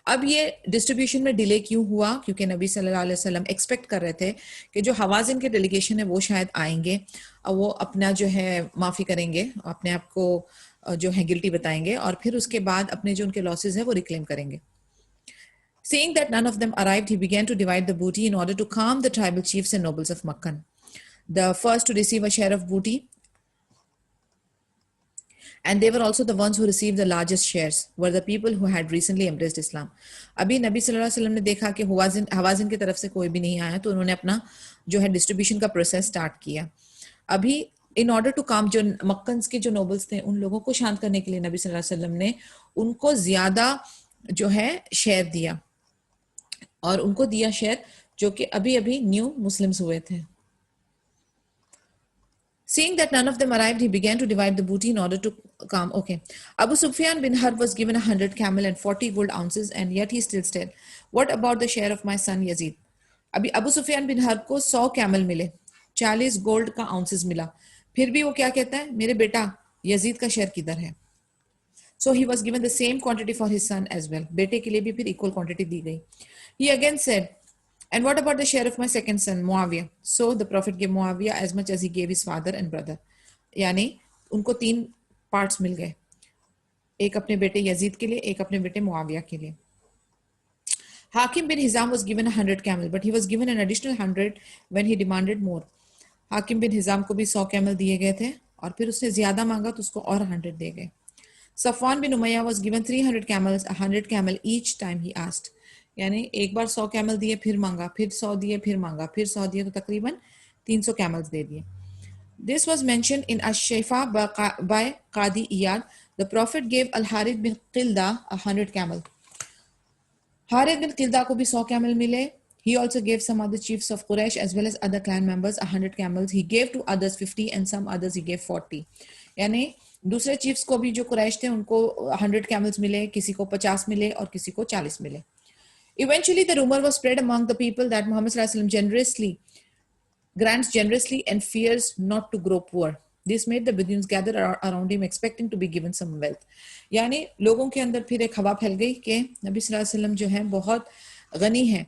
अब ये डिस्ट्रीब्यूशन में डिले क्यों हुआ? क्योंकि नबी सल्लल्लाहु अलैहि वसल्लम एक्सपेक्ट कर रहे थे कि जो हवाजिन के डेलीगेशन है वो शायद आएंगे और वो अपना जो है माफ़ी करेंगे, अपने आप को जो है गिल्टी बताएंगे और फिर उसके बाद अपने जो उनके लॉसेस है वो रिक्लेम करेंगे. Seeing that none of them arrived, he began to divide the booty in order to calm the tribal chiefs and nobles of Makkah. The first to receive a share of booty, and they were also the ones who received the largest shares, were the people who had recently embraced Islam. अभी नबी सल्लल्लाहु अलैहि वसल्लम ने देखा कि हवाजिन की तरफ से कोई भी नहीं आया तो उन्होंने अपना जो है डिस्ट्रीब्यूशन का प्रोसेस स्टार्ट किया. अभी इन ऑर्डर टू काम जो मक्कन के जो नोबल्स थे उन लोगों को शांत करने के लिए नबी सल्लल्लाहु अलैहि वसल्लम ने उनको ज्यादा जो है शेयर दिया और उनको दिया शेयर जो कि अभी अभी न्यू मुस्लिम्स हुए थे. Seeing that none of them arrived, he began to divide the booty in order to calm. Okay. Abu Sufyan bin Harb was given 100 camel and 40 gold ounces, and yet he still said, "What about the share of my son Yazid?" अभी अबू सुफियान बिन herb को 100 camel मिले, 40 gold का ounces मिला, फिर भी वो क्या कहता है, मेरे बेटा यजीद का शेयर किधर है? So he was given the same quantity for his son as well. बेटे के लिए भी फिर equal quantity दी गई. He again said, "And what about the share of my second son, Muawiyah?" So the Prophet gave Muawiyah as much as he gave his father and brother. यानी उनको 3 parts मिल गए, एक अपने बेटे यजीद के लिए, एक अपने बेटे मुआविया के लिए. Hakim bin Hizam was given 100 camel, but he was given an additional 100 when he demanded more. Hakim bin Hizam को भी 100 camel दिए गए थे और फिर उसने ज्यादा मांगा तो उसको और 100 दे गए. Safwan bin Umayyah was given 300 camels, 100 camel each time he asked. यानी एक बार 100 कैमल दिए फिर मांगा, फिर 100 दिए फिर मांगा, फिर 100 दिए तो तकरीबन 300 कैमल्स दे दिए. This was mentioned in Ash-Shifa by Qadi Iyad. The Prophet gave Al-Harith bin Qilda 100 camel. Harith bin Qilda को भी 100 कैमल मिले. He also gave some other chiefs of Quraysh as well as other clan members 100 camels. He gave to others 50 and some others he gave 40. यानी दूसरे chiefs को भी जो कुरैश थे उनको 100 camels मिले, किसी को 50 मिले और किसी को 40 मिले. Eventually, the rumor was spread among the people that Muhammad ﷺ grants generously and fears not to grow poor. This made the Beduins gather around him, expecting to be given some wealth. यानी लोगों के अंदर फिर एक हवा फैल गई कि नबी ﷺ जो है बहुत गनी है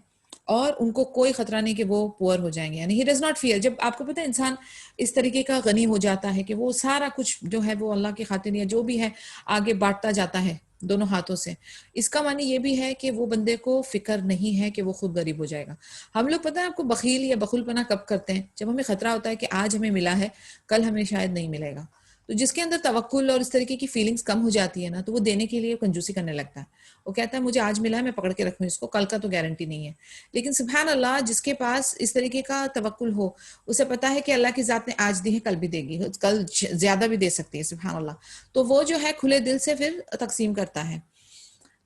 और उनको कोई खतरा नहीं कि वो पुअर हो जाएंगे. यानी he does not fear. जब आपको पता है इंसान इस तरीके का गनी हो जाता है कि वो सारा कुछ जो है वो अल्लाह की खातिर या जो भी है आगे बांटता जाता है दोनों हाथों से, इसका मानी ये भी है कि वो बंदे को फिक्र नहीं है कि वो खुद गरीब हो जाएगा. हम लोग पता है आपको बखील या बखुलपना कब करते हैं? जब हमें खतरा होता है कि आज हमें मिला है कल हमें शायद नहीं मिलेगा. तो जिसके अंदर तवक्कुल और इस तरीके की फीलिंग्स कम हो जाती है ना, तो वो देने के लिए कंजूसी करने लगता है. वो कहता है मुझे आज मिला है मैं पकड़ के रखूं इसको, कल का तो गारंटी नहीं है. लेकिन सुभान अल्लाह, जिसके पास इस तरीके का तवक्कुल हो उसे पता है कि अल्लाह की जात ने आज दी है कल भी देगी, कल ज्यादा भी दे सकती है. सुभान अल्लाह. तो वो जो है खुले दिल से फिर तकसीम करता है.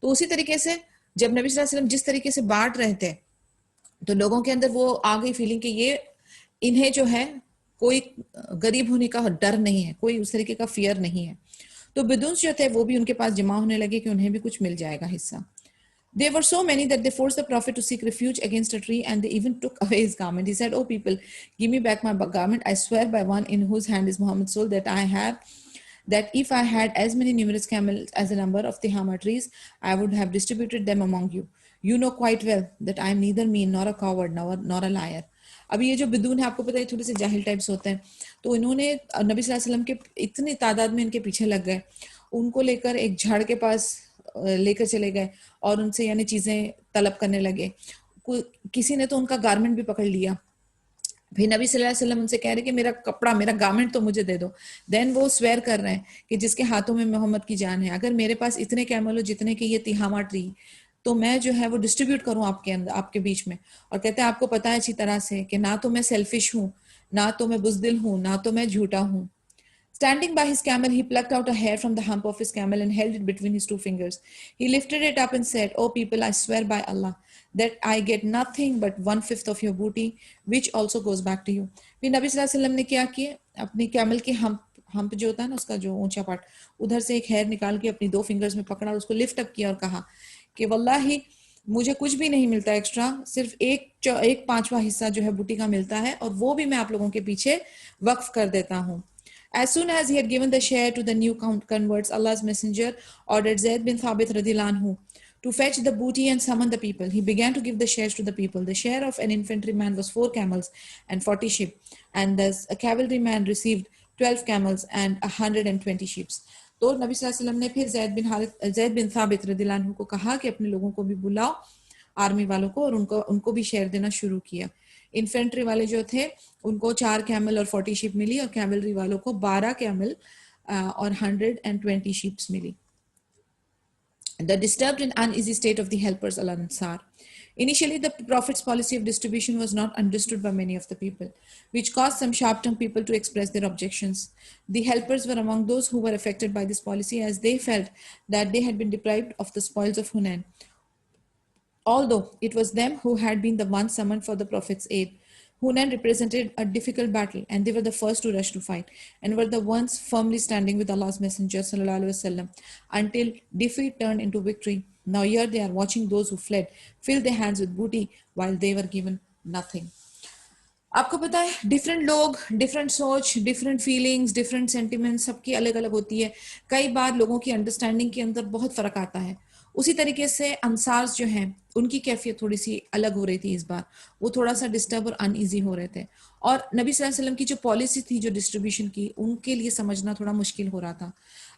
तो उसी तरीके से जब नबी सल्लल्लाहु अलैहि वसल्लम जिस तरीके से बांट रहे थे तो लोगों के अंदर वो आ गई फीलिंग कि ये इन्हें जो है कोई गरीब होने का डर नहीं है, कोई उस तरीके का फियर नहीं है. तो बिदुन्स जो थे वो भी उनके पास जमा होने लगे कि उन्हें भी कुछ मिल जाएगा हिस्सा. They were so many that they forced the Prophet to seek refuge against a tree, and they even took away his garment. He said, "Oh people, give me back my garment. I swear by one in whose hand is Muhammad's soul that if I had as many numerous camels as the number of the Tihama trees, I would have distributed them among you. You know quite well that I am neither mean nor a coward nor a liar." अभी ये जो बिदून है आपको पता है थोड़े से जाहिल टाइप्स होते हैं, तो इन्होंने नबी सल्लल्लाहु अलैहि वसल्लम के इतनी तादाद में इनके पीछे लग गए, उनको लेकर एक झाड़ के पास लेकर चले गए और उनसे यानी चीजें तलब करने लगे. किसी ने तो उनका गारमेंट भी पकड़ लिया. फिर नबी सल्लल्लाहु अलैहि वसल्लम उनसे कह रहे कि मेरा कपड़ा मेरा गारमेंट तो मुझे दे दो. देन वो स्वेयर कर रहे हैं कि जिसके हाथों में मोहम्मद की जान है, अगर मेरे पास इतने कैमल हो जितने के ये तिहामा ट्री, तो मैं जो है वो डिस्ट्रीब्यूट करूं आपके अंदर आपके बीच में. और कहते हैं आपको पता है अच्छी तरह से कि ना तो मैं सेल्फिश हूं, ना तो मैं बुज़दिल हूं, ना तो मैं झूठा हूं. Standing by his camel, he plucked out a hair from the hump of his camel and held it between his two fingers. He lifted it up and said, "O people, I swear by Allah that I get nothing but 1/5 of your booty, which also goes back to you." फिर नबी सल्लल्लाहु अलैहि वसल्लम ने क्या किया, अपनी camel के हम्प जो होता है ना, उसका जो ऊंचा पार्ट, उधर से एक हेयर निकाल के अपनी 2 फिंगर्स में पकड़ा और उसको लिफ्ट अप किया और कहा कि वल्लाही मुझे कुछ भी नहीं मिलता एक्स्ट्रा, सिर्फ एक 5वां हिस्सा जो है बूटी का मिलता है, और वो भी मैं आप लोगों के पीछे वक्फ कर देता हूँ. As soon as he had given the share to the new converts, Allah's messenger ordered Zayd bin Thabit radhiyallahu anhu to fetch the booty and summon the people. He began to give the shares to the people. The share of an infantryman was 4 camels and 40 sheep, and thus a cavalryman received 12 camels and 120 sheep. तो नबी सल्लल्लाहु अलैहि वसल्लम ने फिर ज़ैद बिन थाबित रदियल्लाहु अन्हु को कहा कि अपने लोगों को भी बुलाओ, आर्मी वालों को, और उनको भी शेयर देना शुरू किया. इन्फेंट्री वाले जो थे उनको 4 कैमल और 40 शीप मिली, और कैवलरी वालों को 12 कैमल और 120 शीप्स मिली. The disturbed and uneasy state of the helpers al-Ansar. Initially, the Prophet's policy of distribution was not understood by many of the people, which caused some sharp-tongued people to express their objections. The helpers were among those who were affected by this policy, as they felt that they had been deprived of the spoils of Hunain, although it was them who had been the ones summoned for the Prophet's aid. Hunain represented a difficult battle, and they were the first to rush to fight, and were the ones firmly standing with Allah's Messenger ﷺ until defeat turned into victory. Now here they are watching those who fled fill their hands with booty while they were given nothing. आपको पता है, different लोग, different सोच, different feelings, different sentiments सबकी अलग अलग होती है. कई बार लोगों की अंडरस्टैंडिंग के अंदर बहुत फर्क आता है. उसी तरीके से अंसार जो हैं उनकी कैफियत थोड़ी सी अलग हो रही थी. इस बार वो थोड़ा सा डिस्टर्ब और अनईजी हो रहे थे, और नबी सल्लल्लाहु अलैहि वसल्लम की जो पॉलिसी थी जो डिस्ट्रीब्यूशन की, उनके लिए समझना थोड़ा मुश्किल हो रहा था.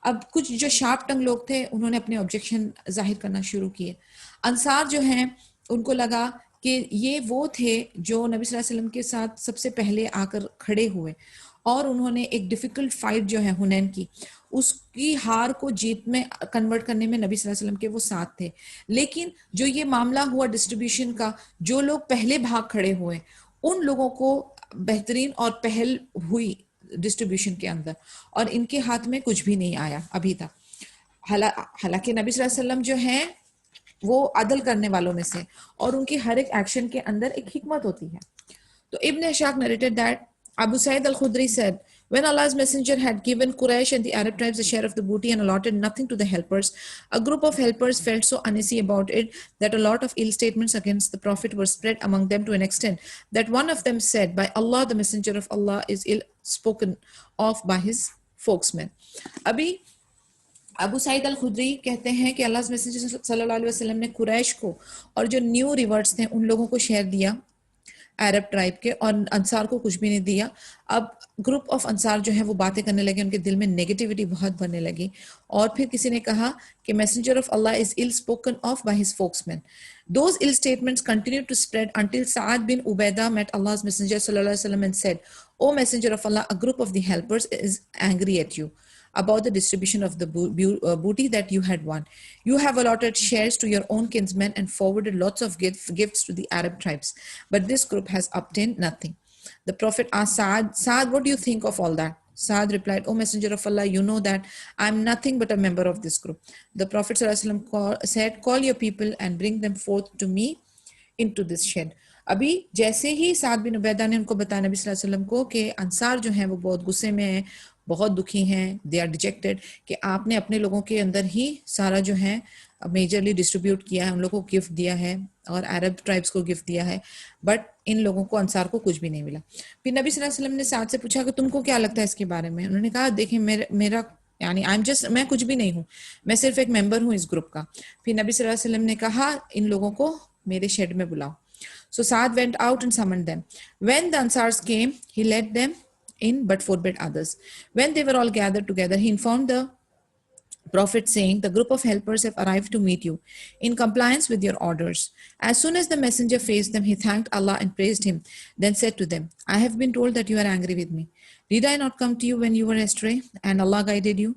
अब कुछ जो शार्प टंग लोग थे उन्होंने अपने ऑब्जेक्शन जाहिर करना शुरू किए. अंसार जो हैं उनको लगा कि ये वो थे जो नबी सल्लल्लाहु अलैहि वसल्लम के साथ सबसे पहले आकर खड़े हुए, और उन्होंने एक डिफिकल्ट फाइट जो है हुनैन की, उसकी हार को जीत में कन्वर्ट करने में नबी सल्लल्लाहु अलैहि वसल्लम के वो साथ थे. लेकिन जो ये मामला हुआ डिस्ट्रीब्यूशन का, जो लोग पहले भाग खड़े हुए उन लोगों को बेहतरीन और पहल हुई डिस्ट्रीब्यूशन के अंदर, और इनके हाथ में कुछ भी नहीं आया अभी तक. हालांकि नबी सल्लल्लाहु अलैहि वसल्लम जो हैं वो अदल करने वालों में से, और उनकी हर एक एक्शन के अंदर एक हिकमत होती है. तो इब्न Ishaq narrated that Abu Sa'id al-Khudri said, when Allah's messenger had given Quraysh and the Arab tribes a share of the booty and allotted nothing to the helpers, a group of helpers felt so uneasy about it that a lot of ill statements against the Prophet were spread among them to an extent that one of them said, "By Allah, the messenger of Allah is ill spoken of by his spokesman." अभी अबू सईद अल खुदरी कहते हैं कि अल्लाह के messenger सल्लल्लाहु अलैहि वसल्लम ने कुरैश को और जो न्यू रिवर्ट्स थे उन लोगों को शेयर दिया अरब ट्राइब के, और अंसार को कुछ भी नहीं दिया. अब ग्रुप ऑफ अंसार जो है वो बातें करने लगे, उनके दिल में नेगेटिविटी बहुत बनने लगी, और फिर किसी ने कहा कि मैसेंजर ऑफ अल्लाह is ill spoken of by his spokesman. Those ill statements continued to spread until Sa'ad bin Ubaidah met Allah's messenger sallallahu alaihi wasallam and said, "O messenger of Allah, a group of the helpers is angry at you about the distribution of the booty that you had won. You have allotted shares to your own kinsmen and forwarded lots of gifts to the Arab tribes, but this group has obtained nothing." The Prophet asked Sa'ad, "What do you think of all that?" Sa'ad replied, "O messenger of Allah, you know that I am nothing but a member of this group." The Prophet said, "Call your people and bring them forth to me into this shed." अभी जैसे ही साद बिन उबैदा ने उनको बताया नबी सल्लल्लाहु अलैहि वसल्लम को कि अंसार जो हैं वो बहुत गुस्से में हैं, बहुत दुखी हैं, दे आर डिजेक्टेड, कि आपने अपने लोगों के अंदर ही सारा जो है मेजरली डिस्ट्रीब्यूट किया है, उन लोगों को गिफ्ट दिया है और अरब ट्राइब्स को गिफ्ट दिया है, बट इन लोगों को अंसार को कुछ भी नहीं मिला. फिर नबी सल्लल्लाहु अलैहि वसल्लम ने साद से पूछा कि तुमको क्या लगता है इसके बारे में. उन्होंने कहा, देखिए मेरा यानी मैं कुछ भी नहीं हूँ, मैं सिर्फ एक मेंबर हूँ इस ग्रुप का. फिर नबी सल्लल्लाहु अलैहि वसल्लम ने कहा, इन लोगों को मेरे शेड में बुलाओ. So Saad went out and summoned them. When the Ansars came, he let them in but forbade others. When they were all gathered together, he informed the Prophet saying, "The group of helpers have arrived to meet you in compliance with your orders." As soon as the messenger faced them, he thanked Allah and praised him, then said to them, "I have been told that you are angry with me. Did I not come to you when you were astray and Allah guided you?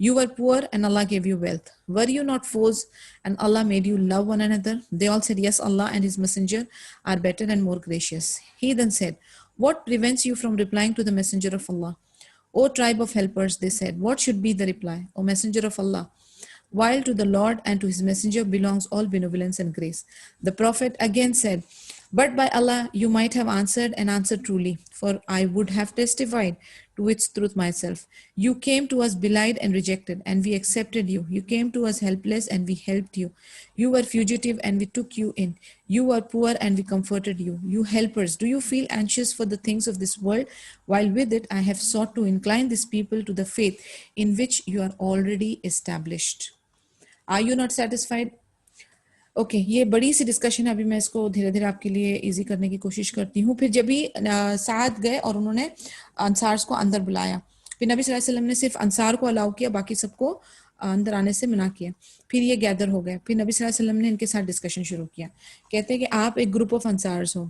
You were poor and Allah gave you wealth. Were you not foes and Allah made you love one another?" They all said, "Yes, Allah and his messenger are better and more gracious." He then said, "What prevents you from replying to the messenger of Allah? O tribe of helpers, they said, what should be the reply? O messenger of Allah, while to the Lord and to his messenger belongs all benevolence and grace. The prophet again said, but by Allah, you might have answered and answered truly, for I would have testified to its truth myself. You came to us belied and rejected, and we accepted you. You came to us helpless, and we helped you. You were fugitive, and we took you in. You were poor, and we comforted you. You helpers, do you feel anxious for the things of this world? While with it, I have sought to incline this people to the faith in which you are already established. Are you not satisfied? Okay ये बड़ी सी discussion है, अभी मैं इसको धीरे धीरे आपके लिए इजी करने की कोशिश करती हूँ. फिर जब भी साथ गए और उन्होंने अंसार्स को अंदर बुलाया, फिर नबी सल्लल्लाहु अलैहि वसल्लम ने सिर्फ अंसार को अलाउ किया, बाकी सबको अंदर आने से मना किया. फिर ये गैदर हो गए. फिर नबी सल्लल्लाहु अलैहि वसल्लम ने इनके साथ डिस्कशन शुरू किया. कहते हैं कि आप एक ग्रुप ऑफ अंसार्स हो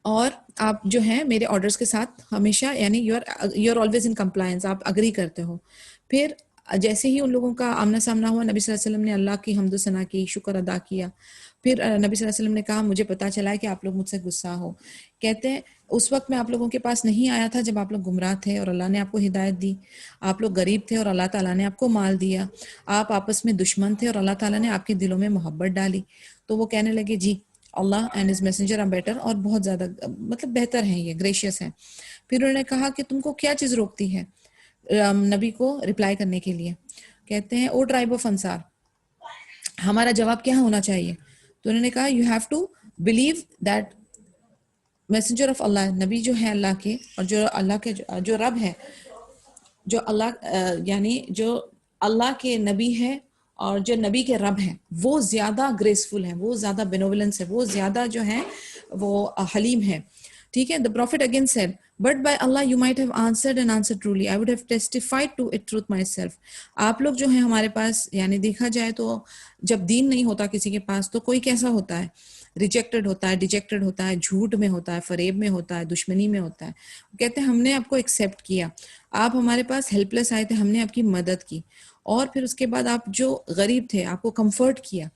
और आप जो है मेरे ऑर्डर्स के साथ हमेशा, यानी you are always in compliance, आप अग्री करते हो. फिर जैसे ही उन लोगों का आमना सामना हुआ, नबी सल्लल्लाहु अलैहि वसल्लम ने अल्लाह की हम्द सना की, शुक्र अदा किया. फिर नबी सल्लल्लाहु अलैहि वसल्लम ने कहा, मुझे पता चला है कि आप लोग मुझसे गुस्सा हो. कहते हैं उस वक्त मैं आप लोगों के पास नहीं आया था जब आप लोग गुमराह थे और अल्लाह ने आपको हिदायत दी. आप लोग गरीब थे और अल्लाह ताला ने आपको माल दिया. आप आपस में दुश्मन थे और अल्लाह ताला ने आपके दिलों में मोहब्बत डाली. तो वो कहने लगे, जी Allah and his messenger are better, और बहुत ज़्यादा मतलब बेहतर हैं, ये ग्रेशियस हैं. फिर उन्होंने कहा कि तुमको क्या चीज़ रोकती है नबी को रिप्लाई करने के लिए. कहते हैं, ओ ट्राइब ऑफ अंसार, हमारा जवाब क्या होना चाहिए? तो उन्होंने कहा, you have to believe that messenger of Allah, नबी जो है अल्लाह के, और जो अल्लाह के जो रब है, जो अल्लाह यानी जो अल्लाह के नबी है और जो नबी के रब हैं, वो ज़्यादा ग्रेसफुल है, वो ज़्यादा बेनोवलेंस है, वो ज़्यादा जो है वो हलीम है. ठीक है. The prophet again said, but by अल्लाह you might have answered and answered truly, I would have testified to it truth my self. आप लोग जो है हमारे पास, यानी देखा जाए तो जब दीन नहीं होता किसी के पास तो कोई कैसा होता है? रिजेक्टेड होता है, डिजेक्टेड होता है, झूठ में होता है, फरेब में होता है, दुश्मनी में होता है. कहते हैं हमने आपको एक्सेप्ट किया, आप हमारे पास हेल्पलेस आए थे, हमने आपकी मदद की, और फिर उसके बाद आप जो गरीब थे आपको कंफर्ट किया.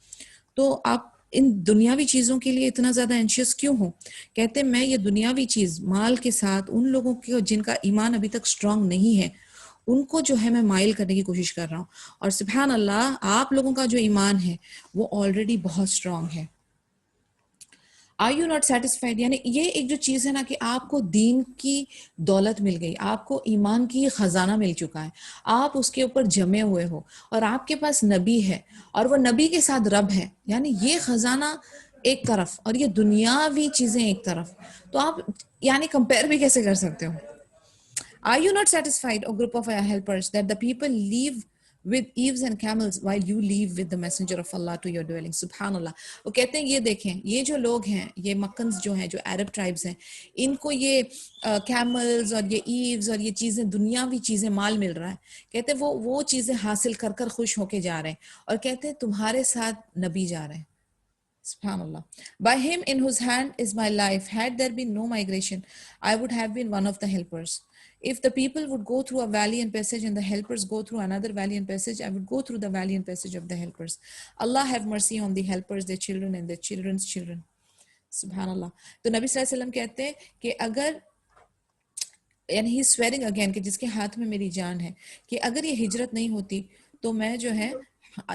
तो आप इन दुनियावी चीजों के लिए इतना ज्यादा एंशियस क्यों हो? कहते हैं मैं ये दुनियावी चीज माल के साथ उन लोगों के जिनका ईमान अभी तक स्ट्रांग नहीं है, उनको जो है मैं माइल करने की कोशिश कर रहा हूँ. और सुभान अल्लाह, आप लोगों का जो ईमान है वो ऑलरेडी बहुत स्ट्रांग है. आर यू नॉट सेटिस्फाइड, यानी ये एक जो चीज है ना कि आपको दीन की दौलत मिल गई, आपको ईमान की खजाना मिल चुका है, आप उसके ऊपर जमे हुए हो, और आपके पास नबी है और वो नबी के साथ रब है, यानी ये खजाना एक तरफ और ये दुनियावी चीजें एक तरफ, तो आप यानी कंपेयर भी कैसे कर सकते हो? Are you not satisfied, O group of helpers, that the people leave with eaves and camels while you leave with the messenger of Allah to your dwelling? Subhanallah. वो कहते हैं ये देखें, ये जो लोग हैं, ये मक्कन्स जो हैं, जो अरब ट्राइब्स हैं, इनको ये कैमल्स और ये ईव्स और ये चीज़ें, दुनियावी चीज़ें, माल मिल रहा है. कहते हैं वो चीज़ें हासिल कर कर खुश होके जा रहे हैं, और कहते हैं तुम्हारे साथ नबी जा रहे हैं. Subhanallah. By him in whose hand is my life, had there been no migration, I would have been one of the helpers. If the people would go through a valley and passage and the helpers go through another valley and passage, I would go through the valley and passage of the helpers. Allah have mercy on the helpers, their children and their children's children. Subhanallah. तो नबी सल्लल्लाहु अलैहि वसल्लम कहते हैं कि अगर, यानी ही swearing again कि जिसके हाथ में मेरी जान है, कि अगर ये हिजरत नहीं होती तो मैं जो है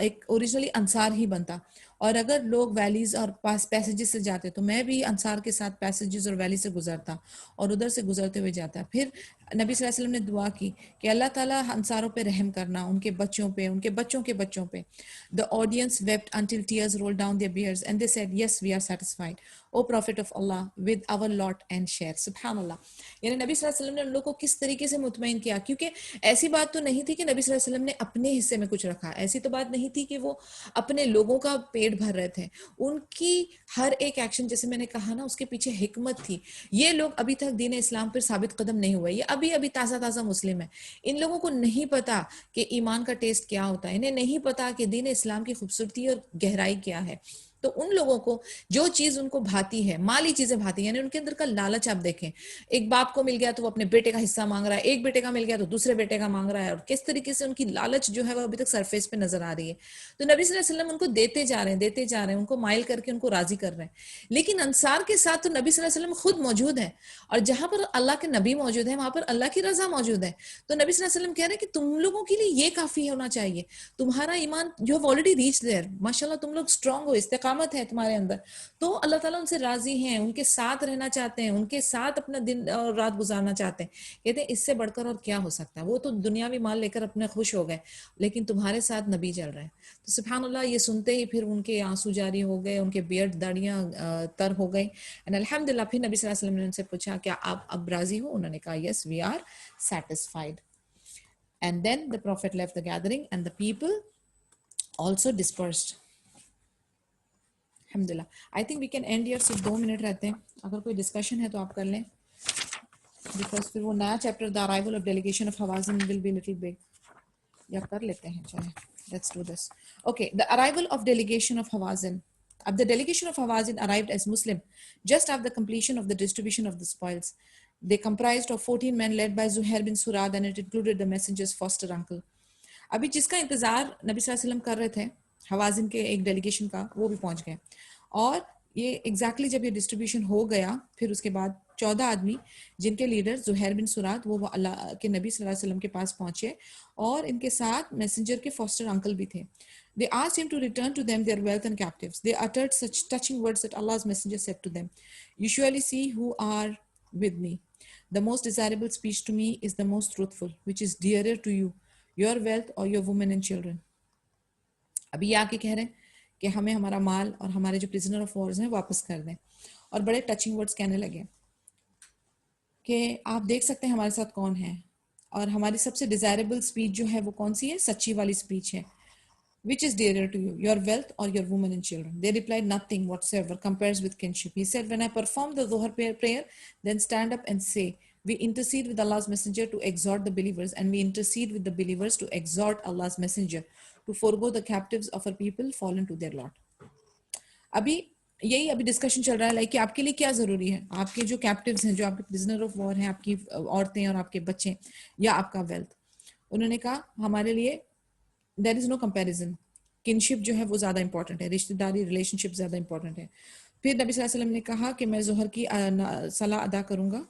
एक ओरिजिनली अंसार ही बनता, और अगर लोग वैलीज और पास पैसेजेस से जाते तो मैं भी अंसार के साथ पैसेजेस और वैली से गुजरता और उधर से गुजरते हुए जाता. फिर नबी सल्लल्लाहु अलैहि वसल्लम ने दुआ की कि अल्लाह ताला अंसारों पे रहम करना, उनके बच्चों पे, उनके बच्चों के बच्चों पे. The audience wept until tears rolled down their beards and they said, yes, we are satisfied, O Prophet of Allah, with our lot and share. Subhanallah. यानी नबी सल्लल्लाहु अलैहि वसल्लम ने उन लोगों को किस तरीके से मुतमईन किया, क्योंकि ऐसी बात तो नहीं थी कि नबी सल्लल्लाहु अलैहि वसल्लम ने अपने हिस्से में कुछ रखा, ऐसी तो बात नहीं थी कि वो अपने लोगों का पेट भर रहे थे. उनकी हर एक एक्शन, जैसे मैंने कहा ना, उसके पीछे हिकमत थी. ये लोग अभी तक दीन इस्लाम पर साबित कदम नहीं हुए, ये अभी अभी ताज़ा मुस्लिम है. इन लोगों को नहीं पता कि ईमान का टेस्ट क्या होता है, इन्हें नहीं पता कि दीन इस्लाम की खूबसूरती और गहराई क्या है. तो उन लोगों को जो चीज उनको भाती है, माली चीजें भाती है, यानी उनके अंदर का लालच आप देखें, एक बाप को मिल गया तो वो अपने बेटे का हिस्सा मांग रहा है, एक बेटे का मिल गया तो दूसरे बेटे का मांग रहा है, और किस तरीके से उनकी लालच जो है वो अभी तक सरफेस पे नजर आ रही है। तो नबी सल्लल्लाहु अलैहि वसल्लम उनको देते जा रहे हैं, देते जा रहे हैं, उनको माइल करके उनको राजी कर रहे हैं। लेकिन अंसार के साथ तो नबी सल्लल्लाहु अलैहि वसल्लम खुद मौजूद है, और जहां पर अल्लाह के नबी मौजूद है वहां पर अल्लाह की रजा मौजूद है। तो नबी सल्लल्लाहु अलैहि वसल्लम कह रहे हैं कि तुम लोगों के लिए ये काफी होना चाहिए, तुम्हारा ईमान जो ऑलरेडी रीच देयर, माशाल्लाह तुम लोग स्ट्रांग हो, इस्तेकामत है तुम्हारे अंदर, तो अल्लाह ताला उनसे राजी हैं, उनके साथ रहना चाहते हैं, उनके साथ अपना दिन और रात गुजारना चाहते हैं। कहते हैं इससे बढ़कर और क्या हो सकता है, वो तो दुनियावी माल लेकर अपने खुश हो गए, लेकिन तुम्हारे साथ नबी चल रहे हैं। तो सुभान अल्लाह, ये सुनते ही फिर उनके आंसू जारी हो गए, उनके बियर्ड दाढ़ियां तर हो गई। एंड अल्हम्दुलिल्लाह फिर नबी सल्लल्लाहु अलैहि वसल्लम ने उनसे पूछा क्या आप अब राजी हो? उन्होंने कहा yes, we are satisfied. And then the prophet left the gathering and the people also dispersed. alhamdulillah, I think we can end here. सिर्फ 2 मिनट रहते हैं, अगर कोई डिस्कशन है तो आप कर लें, बिकॉज फिर वो नया chapter the arrival of delegation of Hawazin will be little big, या कर लेते हैं, चलें, let's do this. Okay, the arrival of delegation of Hawazin. अब the delegation of Hawazin arrived as Muslim just after the completion of the distribution of the spoils. They comprised of 14 men led by Zuhair bin Surad, and it included the messenger's foster uncle. अभी जिसका इंतजार नबी सल्लल्लाहु अलैहि वसल्लम कर रहे थे, हवाजिन के एक डेलीगेशन का, वो भी पहुंच गए. और ये एग्जैक्टली जब ये डिस्ट्रीब्यूशन हो गया, फिर उसके बाद 14 आदमी जिनके लीडर जुहैर बिन सुराद, वो अल्लाह के नबी सल्लल्लाहु अलैहि वसल्लम के पास पहुंचे, और इनके साथ मैसेंजर के फॉस्टर अंकल भी थे. They asked him to return to them their wealth and captives. They uttered such touching words that Allah's messenger said to them, "You surely see who are with me. The most desirable speech to me is the most truthful, which is dearer to you, your wealth or your women and children." अभी ये आके कह रहे हैं कि हमें हमारा माल और हमारे जो प्रिजनर ऑफ वॉर्स हैं वापस कर दें, और बड़े टचिंग वर्ड्स कहने लगे कि आप देख सकते हैं हमारे साथ कौन है, और हमारी सबसे डिजायरेबल स्पीच जो है वो कौन सी है? सच्ची वाली स्पीच है. Which is dearer to you, your wealth or your women and children? They replied, nothing whatsoever compares with kinship. He said, when I perform the Dhuhr prayer, then stand up and say, we intercede with Allah's messenger to exhort the believers, and we intercede with the believers to exhort Allah's messenger to forego the captives of our people fallen to their lot. अभी यही अभी discussion चल रहा है, like कि आपके लिए क्या जरूरी है, आपके जो कैप्टिव्स हैं, जो आपके प्रिजनर ऑफ वॉर हैं, आपकी औरतें और आपके बच्चे, या आपका वेल्थ. उन्होंने कहा हमारे लिए there is no comparison, kinship जो है वो ज्यादा इंपॉर्टेंट है, रिश्तेदारी रिलेशनशिप ज्यादा इंपॉर्टेंट है. फिर नबी सल्लल्लाहु अलैहि वसल्लम ने कहा कि मैं जोहर की सलाह अदा करूंगा.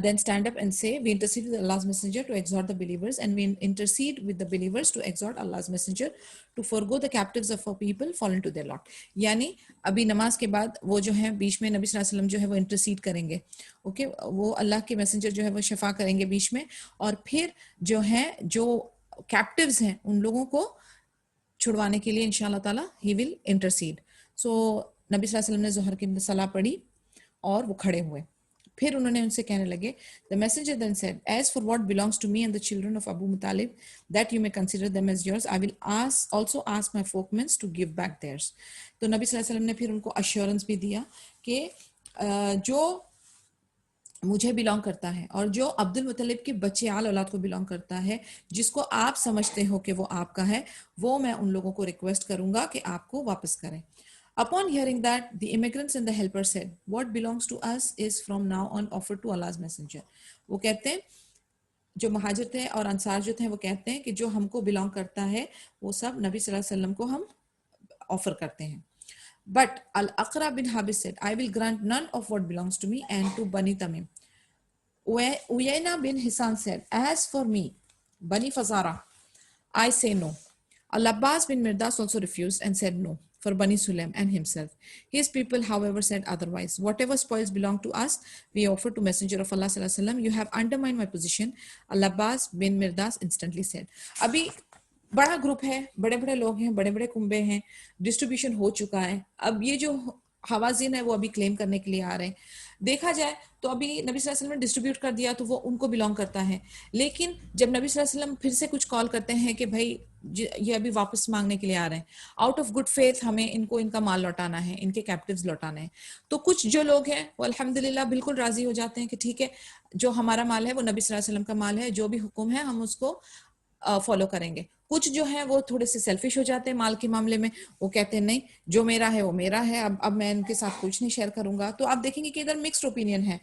Then stand up and say, we intercede with Allah's messenger to exhort the believers, and we intercede with the believers to exhort Allah's messenger to forego the captives of our people fallen to their lot. यानी अभी नमाज के बाद वो जो है बीच में नबी सल्लल्लाहु अलैहि वसल्लम जो है वो इंटरसीड करेंगे. ओके, वो अल्लाह के मैसेंजर जो है वो शफा करेंगे बीच में, और फिर जो है जो कैप्टिव्स हैं उन लोगों को छुड़वाने के लिए इंशाअल्लाह ताला ही विल इंटरसीड. सो नबी सल्लल्लाहु अलैहि वसल्लम ने जोहर की सलाह पढ़ी और वो खड़े हुए. फिर उन्होंने उनसे कहने लगे, the messenger then said, as for what belongs to me and the children of Abu Muttalib, that you may consider them as yours, I will also ask my folkmen to give back theirs. तो नबी सल्लल्लाहु अलैहि वसल्लम ने फिर उनको assurance भी दिया कि जो मुझे बिलोंग करता है और जो अब्दुल मुत्तलिब के बच्चे आल औलाद को बिलोंग करता है, जिसको आप समझते हो कि वो आपका है, वो मैं उन लोगों को रिक्वेस्ट करूंगा कि आपको वापस करें. Upon hearing that, the immigrants and the helpers said, what belongs to us is from now on offered to Allah's messenger. वो कहते हैं, जो महाजिर थे और अंसार जो थे, वो कहते हैं कि जो हमको बिलोंग करता है वो सब नबी सल्लल्लाहु अलैहि वसल्लम को हम ऑफर करते हैं. But Al-Aqra bin Habis said, I will grant none of what belongs to me and to Bani Tamim. Uyayna bin Hisan said, as for me, Bani Fazara, I say no. Al-Abbas bin Mirdas also refused and said no for Bani Sulaim and himself. His people, however, said otherwise. Whatever spoils belong to us, we offer to Messenger of Allah sallallahu alaihi wasallam. You have undermined my position. Al-Abbas bin Mirdas instantly said. अभी बड़ा group है, बड़े बड़े लोग हैं, बड़े बड़े कुंबे हैं, डिस्ट्रीब्यूशन हो चुका है. अब ये जो हवाजिन है वो अभी क्लेम करने के लिए आ रहे हैं. देखा जाए तो अभी नबी सल्लल्लाहु अलैहि वसल्लम ने डिस्ट्रीब्यूट कर दिया तो वो उनको बिलोंग करता है, लेकिन जब नबी सल्लल्लाहु अलैहि वसल्लम फिर से कुछ कॉल करते हैं कि भाई ये अभी वापस मांगने के लिए आ रहे हैं, आउट ऑफ गुड फेथ हमें इनको इनका माल लौटाना है, इनके कैप्टिव्स लौटाने हैं, तो कुछ जो लोग हैं वो अल्हम्दुलिल्लाह बिल्कुल राजी हो जाते हैं कि ठीक है, जो हमारा माल है वो नबी सल्लल्लाहु अलैहि वसल्लम का माल है, जो भी हुक्म है हम उसको फॉलो करेंगे. कुछ जो है वो थोड़े से सेल्फिश हो जाते हैं माल के मामले में, वो कहते हैं नहीं जो मेरा है वो मेरा है, अब मैं इनके साथ कुछ नहीं शेयर करूंगा। तो आप देखेंगे कि इधर मिक्स्ड ओपिनियन है।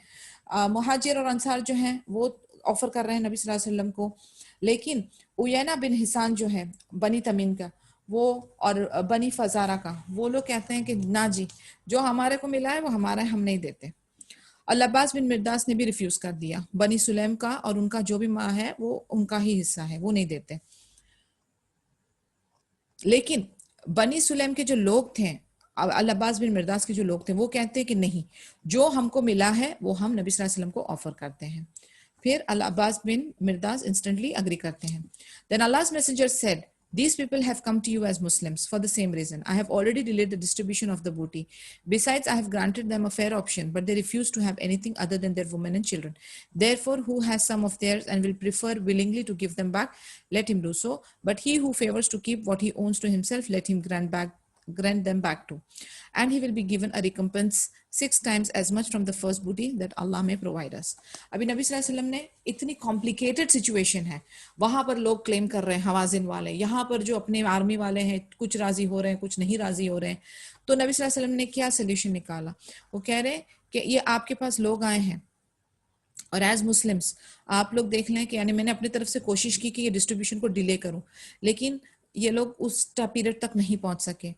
मुहाजिर और अंसार जो हैं वो ऑफर कर रहे हैं नबी सल्लल्लाहु अलैहि वसल्लम को, लेकिन उयैना बिन हिसान जो है बनी तमीम का वो और बनी फजारा का, वो लोग कहते हैं कि ना जी, जो हमारे को मिला है वो हमारा है, हम नहीं देते। और अब्बास बिन मिर्दास ने भी रिफ्यूज कर दिया, बनी सुलैम का और उनका जो भी माँ है वो उनका ही हिस्सा है, वो नहीं देते। लेकिन बनी सुलैम के जो लोग थे, अल-अब्बास बिन मिर्दास के जो लोग थे, वो कहते हैं कि नहीं, जो हमको मिला है वो हम नबी सल्लल्लाहु अलैहि वसल्लम को ऑफर करते हैं। फिर अल-अब्बास बिन मिर्दास इंस्टेंटली अग्री करते हैं। Then Allah's messenger said, these people have come to you as Muslims for the same reason. I have already delayed the distribution of the booty. Besides, I have granted them a fair option, but they refuse to have anything other than their women and children. Therefore, who has some of theirs and will prefer willingly to give them back, let him do so. But he who favors to keep what he owns to himself, let him grant them back to. And he will be given a recompense 6 times as much from the first booty that Allah may provide us. अभी नबी सल्लल्लाहु अलैहि वसल्लम ने, इतनी complicated situation है, वहां पर लोग क्लेम कर रहे हैं हवाजिन वाले, यहाँ पर जो अपने आर्मी वाले हैं कुछ राजी हो रहे हैं कुछ नहीं राजी हो रहे हैं। तो नबी सल्लल्लाहु अलैहि वसल्लम ने क्या सोल्यूशन निकाला? वो कह रहे हैं कि ये आपके पास लोग आए हैं और एज मुस्लिम्स आप लोग देख लें कि यानी मैंने अपनी तरफ से कोशिश की कि ये डिस्ट्रीब्यूशन को डिले करूं, लेकिन ये लोग उस पीरियड तक नहीं पहुंच सके।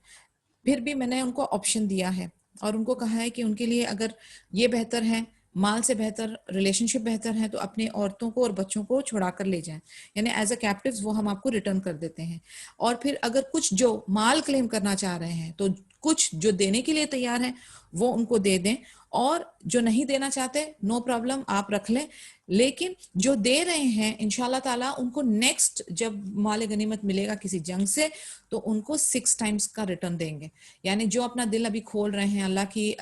फिर भी मैंने उनको ऑप्शन दिया है और उनको कहा है कि उनके लिए अगर ये बेहतर है, माल से बेहतर रिलेशनशिप बेहतर है, तो अपने औरतों को और बच्चों को छुड़ा कर ले जाएं, यानी एज अ कैप्टिव्स वो हम आपको रिटर्न कर देते हैं। और फिर अगर कुछ जो माल क्लेम करना चाह रहे हैं तो कुछ जो देने के लिए तैयार हैं वो उनको दे दें, और जो नहीं देना चाहते नो प्रॉब्लम आप रख लें, लेकिन जो दे रहे हैं इंशाल्लाह ताला उनको नेक्स्ट जब माल गनीमत मिलेगा किसी जंग से तो उनको 6 टाइम्स का रिटर्न देंगे। यानी जो अपना दिल अभी खोल रहे हैं अल्लाह की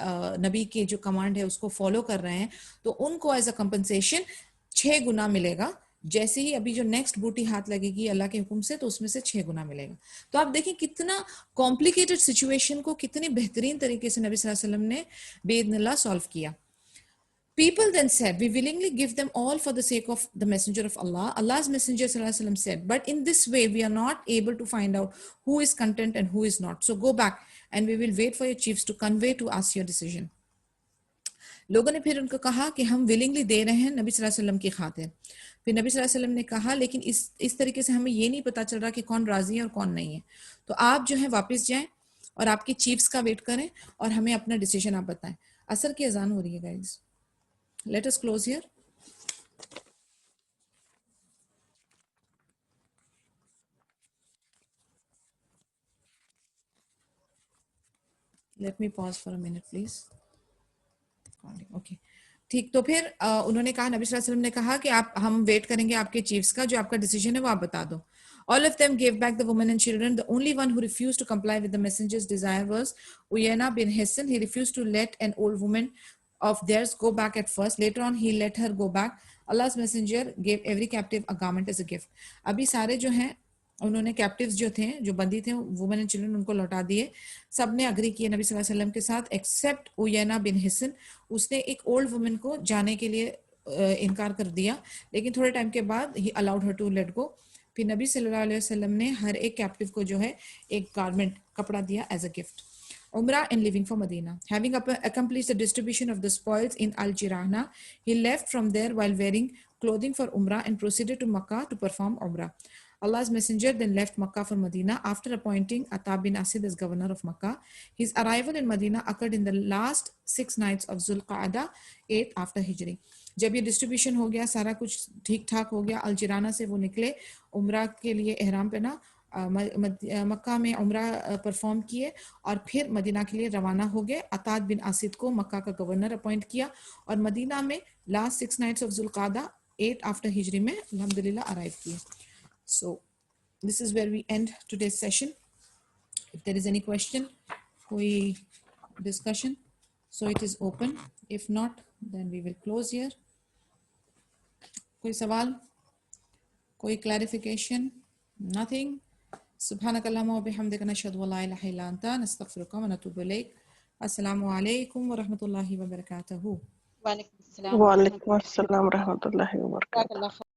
नबी की जो कमांड है उसको फॉलो कर रहे हैं, तो उनको एज अ कंपनसेशन 6 गुना मिलेगा। जैसे ही अभी जो नेक्स्ट बूटी हाथ लगेगी अल्लाह के हुक्म से तो उसमें से 6 गुना मिलेगा। तो आप देखें कितना कॉम्प्लिकेटेड सिचुएशन को कितने बेहतरीन तरीके से नबी सल्लल्लाहु अलैहि वसल्लम ने बेइज़्निल्लाह सॉल्व किया। People then said, we willingly give them all for the sake of the messenger of Allah. Allah's messenger sallallahu alaihi wasallam said, but in this way we are not able to find out who is content and who is not. So go back and we will wait for your chiefs to convey to us your decision. लोगों ने फिर उनको कहा कि हम willingly दे रहे हैं नबी सल्लल्लाहु अलैहि वसल्लम की खातिर। फिर नबी सल्लल्लाहु अलैहि वसल्लम ने कहा लेकिन इस तरीके से हमें ये नहीं पता चल रहा कि कौन राजी है और कौन नहीं है, तो आप जो है वापस जाएं और आपके चीफ्स का वेट करें और हमें अपना डिसीजन आप बताएं। असर की अजान हो रही है guys. Let us close here. Let me pause for a minute, please. Okay. ठीक, तो फिर उन्होंने कहा, नबी सल्लल्लाहु अलैहि वसल्लम ने कहा कि आप हम वेट करेंगे आपके चीफ्स का, जो आपका डिसीजन है वो आप बता दो। All of them gave back the women and children. The only one who refused to comply with the messenger's desire was Uyayna bin Hisn. He refused to let an old woman of theirs go back at first. Later on, he let her go back. Allah's messenger gave every captive a garment as a gift. अभी सारे जो हैं उन्होंने captives जो थे, जो बंदी थे, वुमेन एंड चिल्ड्रन, उनको लौटा दिए। सब ने अग्री किए नबी सल्लल्लाहु अलैहि वसल्लम के साथ एक्सेप्ट उयैना बिन हिसन। उसने एक ओल्ड वुमेन को जाने के लिए इनकार कर दिया, लेकिन थोड़े टाइम के बाद ही allowed her to let go. फिर नबी सल्लल्लाहु अलैहि वसल्लम ने हर एक कैप्टिव को जो है एक गारमेंट, कपड़ा दिया as a gift. Umrah and leaving for Medina. Having accomplished the distribution of the spoils in Al-Jirana, he left from there while wearing clothing for Umrah and proceeded to Makkah to perform Umrah. Allah's messenger then left Makkah for Medina after appointing Atta bin Asid as governor of Makkah. His arrival in Medina occurred in the last 6 nights of Zulqa'ada 8 after Hijri. जब ये distribution हो गया, सारा कुछ ठीक ठाक हो गया, अल-जिराना से वो निकले, उम्रा के लिए एहराम पहना, मक्का में उम्रा परफॉर्म किए और फिर मदीना के लिए रवाना हो गए। अताद बिन आसिद को मक्का का गवर्नर अपॉइंट किया और मदीना में last 6 nights of Zulqada 8 after Hijri में अल्हम्दुलिल्लाह अराइव किए। So this is where we end today's session. If there is any question, कोई discussion, so it is open, if not then we will close here. कोई सवाल, कोई clarification? Nothing. सुब्हानक अल्लाहुम्मा व बिहम्दिका नशहदु अल्ला इलाहा इल्ला अंता नस्तगफिरुका व नतूबु इलैक। अस्सलामु अलैकुम व रहमतुल्लाहि व बरकातहू। वालेकुम अस्सलाम वालेकुम अस्सलाम रहमतुल्लाहि व बरकातहू।